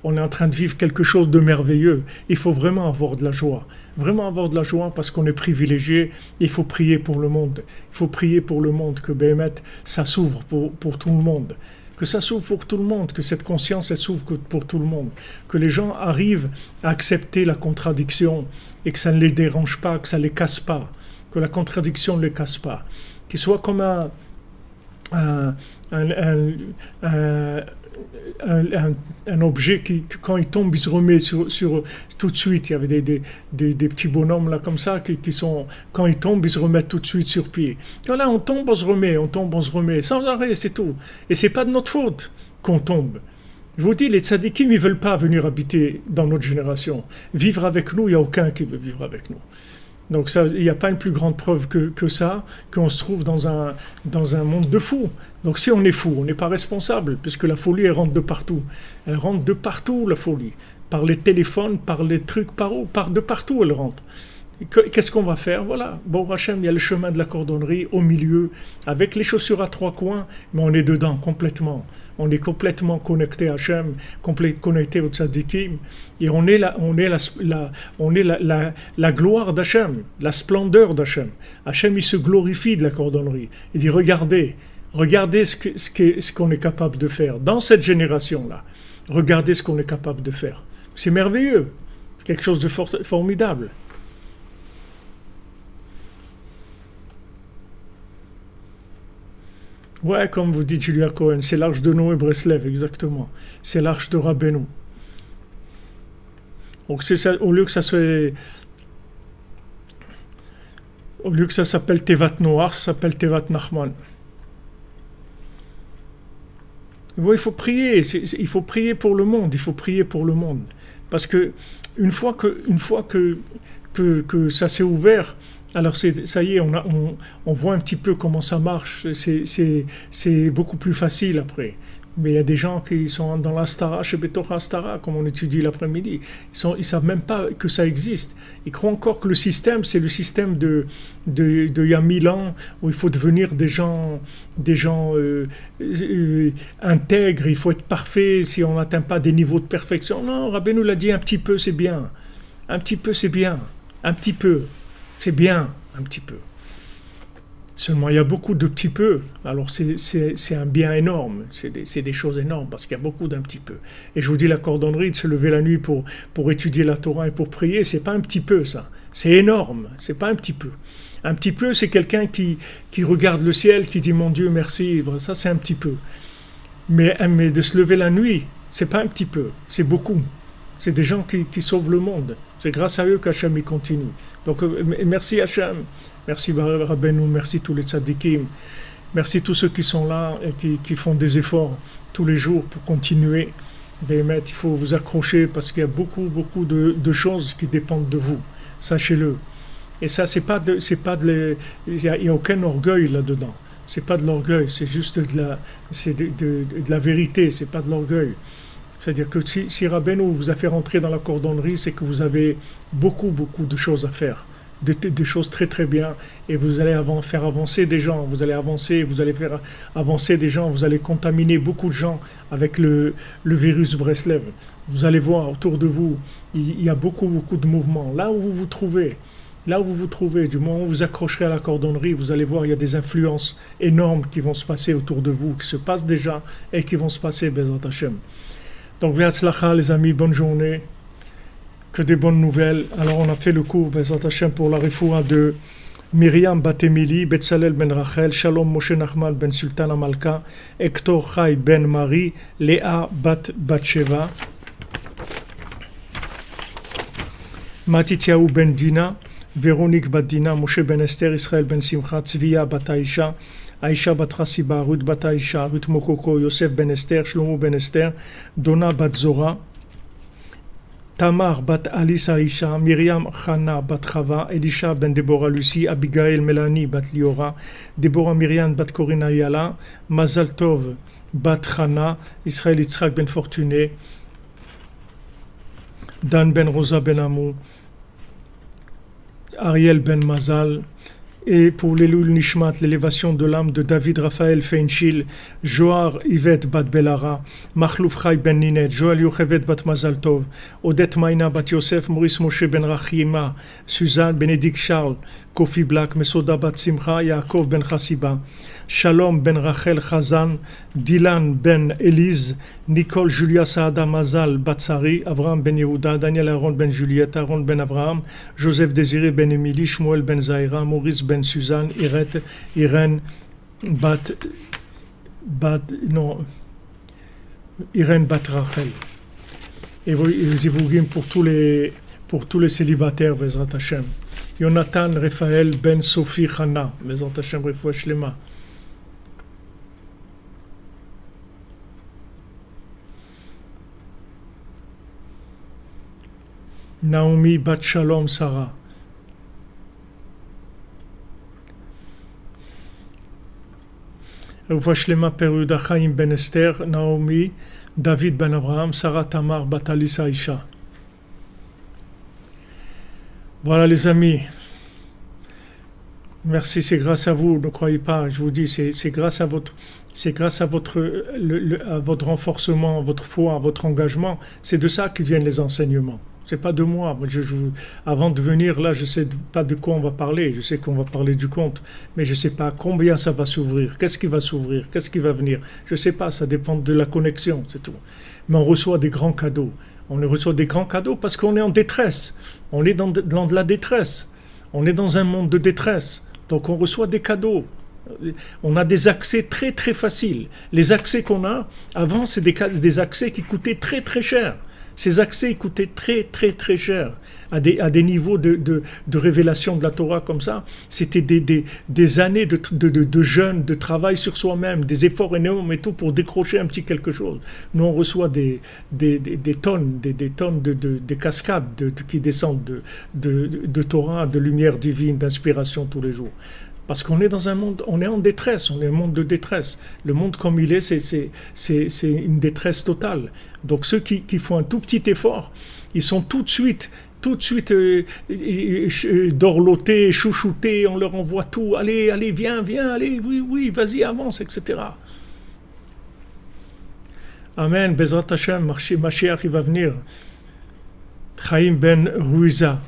on est en train de vivre quelque chose de merveilleux. Il faut vraiment avoir de la joie. Vraiment avoir de la joie parce qu'on est privilégié. Il faut prier pour le monde. Il faut prier pour le monde, que Béhémet, ça s'ouvre pour tout le monde. Que ça s'ouvre pour tout le monde, que cette conscience elle s'ouvre pour tout le monde, que les gens arrivent à accepter la contradiction et que ça ne les dérange pas, que ça ne les casse pas, que la contradiction ne les casse pas, qu'ils soient comme un objet qui, quand il tombe, il se remet sur tout de suite. Il y avait des petits bonhommes là comme ça qui sont, quand ils tombent, ils se remettent tout de suite sur pied. Voilà, on tombe, on se remet, sans arrêt, c'est tout. Et c'est pas de notre faute qu'on tombe. Je vous dis, les tzadikim, ils veulent pas venir habiter dans notre génération. Vivre avec nous, il n'y a aucun qui veut vivre avec nous. Donc ça, il n'y a pas une plus grande preuve que ça, qu'on se trouve dans un monde de fous. Donc si on est fou, on n'est pas responsable, puisque la folie, elle rentre de partout. Elle rentre de partout, la folie. Par les téléphones, par les trucs, de partout, elle rentre. Qu'est-ce qu'on va faire? Voilà. Bon, Hachem, il y a le chemin de la cordonnerie au milieu, avec les chaussures à trois coins, mais on est dedans complètement. On est complètement connecté à Hachem, connecté au tzadikim, et on est la gloire d'Hachem, la splendeur d'Hachem. Hachem, il se glorifie de la cordonnerie. Il dit, regardez ce qu'on est capable de faire dans cette génération-là. Regardez ce qu'on est capable de faire. C'est merveilleux, quelque chose de formidable. Ouais, comme vous dites Julia Cohen, c'est l'arche de Noé Breslev, exactement. C'est l'arche de Rabbeinu. Donc c'est ça, au lieu que ça s'appelle Tevat Noach, ça s'appelle Tevat Nachman. Bon, il faut prier, il faut prier pour le monde, parce que une fois que ça s'est ouvert, alors ça y est, on voit un petit peu comment ça marche, c'est beaucoup plus facile après. Mais il y a des gens qui sont dans l'Astara, chez Betor Astara, comme on étudie l'après-midi. Ils savent même pas que ça existe. Ils croient encore que le système, c'est le système de il y a 1000 ans, où il faut devenir des gens intègres, il faut être parfait si on n'atteint pas des niveaux de perfection. Non, Rabbeinu l'a dit, un petit peu c'est bien. Un petit peu c'est bien. Un petit peu. C'est bien, un petit peu. Seulement, il y a beaucoup de petits peu. Alors, c'est un bien énorme. C'est des choses énormes parce qu'il y a beaucoup d'un petit peu. Et je vous dis, la cordonnerie, de se lever la nuit pour étudier la Torah et pour prier, c'est pas un petit peu, ça. C'est énorme. C'est pas un petit peu. Un petit peu, c'est quelqu'un qui regarde le ciel, qui dit, mon Dieu, merci. Ça, c'est un petit peu. Mais de se lever la nuit, c'est pas un petit peu. C'est beaucoup. C'est des gens qui sauvent le monde. C'est grâce à eux qu'Hachem y continue. Donc, merci Hachem, merci Rabbeinu, merci tous les tzadikim, merci tous ceux qui sont là et qui font des efforts tous les jours pour continuer. Béhémet, il faut vous accrocher parce qu'il y a beaucoup de choses qui dépendent de vous. Sachez-le. Et ça, il y a aucun orgueil là-dedans. C'est pas de l'orgueil, c'est juste de la vérité, c'est pas de l'orgueil. C'est-à-dire que si Rabbeinu vous a fait rentrer dans la cordonnerie, c'est que vous avez beaucoup de choses à faire. Des choses très très bien, et vous allez faire avancer des gens, vous allez faire avancer des gens, vous allez contaminer beaucoup de gens avec le virus Breslev. Vous allez voir autour de vous, il y a beaucoup de mouvements. Là où vous vous trouvez, du moment où vous accrocherez à la cordonnerie, vous allez voir, il y a des influences énormes qui vont se passer autour de vous, qui se passent déjà et qui vont se passer, Bezrat Hashem. Donc, Ve'atzlacha, les amis, bonne journée. Que des bonnes nouvelles. Alors, on a fait le cours, Bezrat Hashem, pour la refoua de Myriam Bat Emili, Betzalel Ben Rachel, Shalom Moshe Nachman Ben Sultan Amalka, Hector Chai Ben Marie, Léa Bat Batsheva, Matityahu Ben Dina, Véronique Bat Dina, Moshe Ben Esther, Israël Ben Simcha, Tzviya Bat Aisha, Aisha Bat Chassiba, Ruth Bat Aisha, Ruth Mokoko, Yosef Ben Esther, Shlomo Ben Esther, Donna Bat Zora, Tamar Bat Alice Aisha, Myriam Chana Bat Chava, Elisha Ben Deborah Lucie, Abigail Melanie Bat Liora, Deborah Myriam Bat Corina Yala, Mazal Tov Bat Chana, Israël Yitzhak Ben Fortuné, Dan Ben Rosa Ben Amou, Ariel Ben Mazal, et pour l'Elul Nishmat, l'élévation de l'âme de David Raphaël Feinchil, Joar Yvette Bat Belara, Machlouf Chai Ben Ninet, Joël Yochevet Bat Mazal Tov, Odette Maïna Bat Yosef, Maurice Moshe Ben Rachima, Suzanne Bénédicte Charles, Kofi Black, Mesoda Bat Simcha, Yaakov Ben Chassiba, Shalom Ben Rachel Chazan, Dylan Ben Elise, Nicole Julia Saada Mazal Batsari, Avraham Ben Yehuda, Daniel Aaron Ben Juliette, Aaron Ben Avraham, Joseph Désiré Ben Émilie, Shmuel Ben Zaira, Maurice Ben Suzanne, Irène Irène Bat Rachel. Et vous pour tous les célibataires, Bezrat Hashem. Jonathan Raphaël Ben Sophie Chana, Bezrat Hashem Refoua Shlema. Naomi Bat Shalom Sarah. Refoua Shlema Peruda Chaim Ben Esther, Naomi, David Ben Abraham, Sarah Tamar Bat Alice Aisha. Voilà les amis. Merci, c'est grâce à vous, ne croyez pas, je vous dis, c'est grâce à votre renforcement, votre foi, votre engagement, c'est de ça que viennent les enseignements. C'est pas de moi. Avant de venir là, je sais pas de quoi on va parler. Je sais qu'on va parler du compte, mais je sais pas combien ça va s'ouvrir, qu'est-ce qui va s'ouvrir, qu'est-ce qui va venir. Je sais pas, ça dépend de la connexion, c'est tout. Mais on reçoit des grands cadeaux. On reçoit des grands cadeaux parce qu'on est en détresse. On est dans de la détresse. On est dans un monde de détresse. Donc on reçoit des cadeaux. On a des accès très très faciles. Les accès qu'on a, avant, c'est des accès qui coûtaient très très cher. Ces accès coûtaient très très très cher à des niveaux de révélation de la Torah comme ça. C'était des années de jeûne, de travail sur soi-même, des efforts énormes et tout pour décrocher un petit quelque chose. Nous on reçoit des tonnes, des tonnes de cascades qui descendent de Torah, de lumière divine, d'inspiration tous les jours. Parce qu'on est dans un monde, on est en détresse, on est un monde de détresse. Le monde comme il est, c'est une détresse totale. Donc ceux qui font un tout petit effort, ils sont tout de suite dorlotés, chouchoutés, on leur envoie tout, allez, viens, allez, oui, vas-y, avance, etc. Amen, Bezrat Hashem, Mashiach, il va venir. Chaim Ben Ruiza.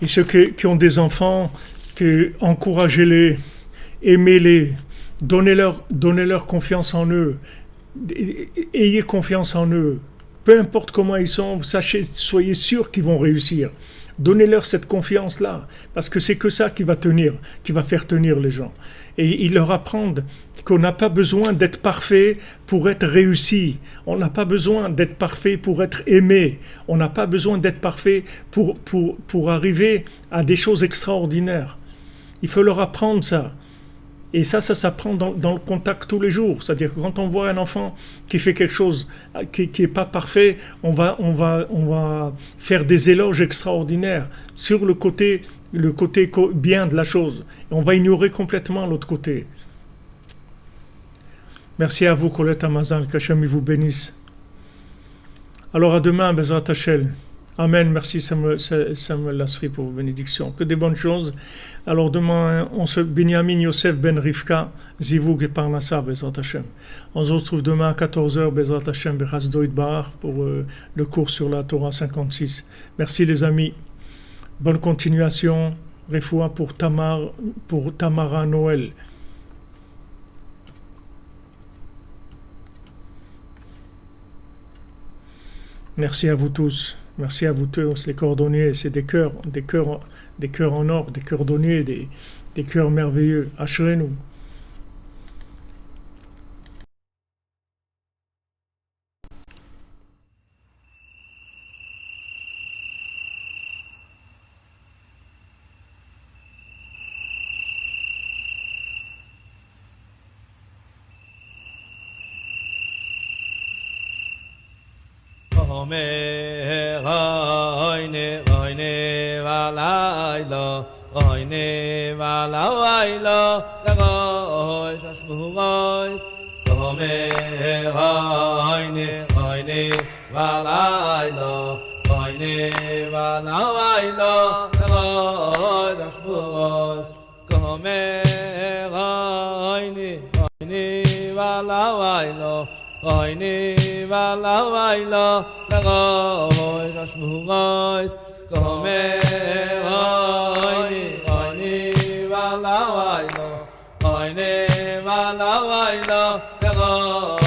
Et ceux qui ont des enfants, encouragez-les, aimez-les, donnez-leur confiance en eux, ayez confiance en eux. Peu importe comment ils sont, soyez sûrs qu'ils vont réussir. Donnez-leur cette confiance-là, parce que c'est que ça qui va faire tenir les gens. Et ils leur apprennent qu'on n'a pas besoin d'être parfait pour être réussi. On n'a pas besoin d'être parfait pour être aimé. On n'a pas besoin d'être parfait pour arriver à des choses extraordinaires. Il faut leur apprendre ça. Et ça s'apprend dans le contact tous les jours. C'est-à-dire que quand on voit un enfant qui fait quelque chose qui est pas parfait, on va faire des éloges extraordinaires sur le côté bien de la chose. Et on va ignorer complètement l'autre côté. Merci à vous, Colette Amazan, qu'Hachem vous bénisse. Alors à demain, Bezrat Hachem. Amen, merci Samuel Lasri pour vos bénédictions. Que des bonnes choses. Alors demain, Benjamin Yosef Ben Rivka, Zivug et Parnassa, Bezrat Hashem. On se retrouve demain à 14h, Bezrat Hashem, Bechaz Doit Bar, pour le cours sur la Torah 56. Merci les amis. Bonne continuation. Refoua pour Tamara Noël. Merci à vous tous. Merci à vous tous, les cordonniers. C'est des cœurs en or, des cordonniers, des cœurs merveilleux. Ashrenu. Omer oyne valaylo oyne valaylo lagoy shashmugoy Omer oyne valaylo oyne valaylo lagoy shashmugoy Omer oyne valaylo oyne valaylo lagoy shashmugoy Komer oyne valaylo oyne valaylo lagoy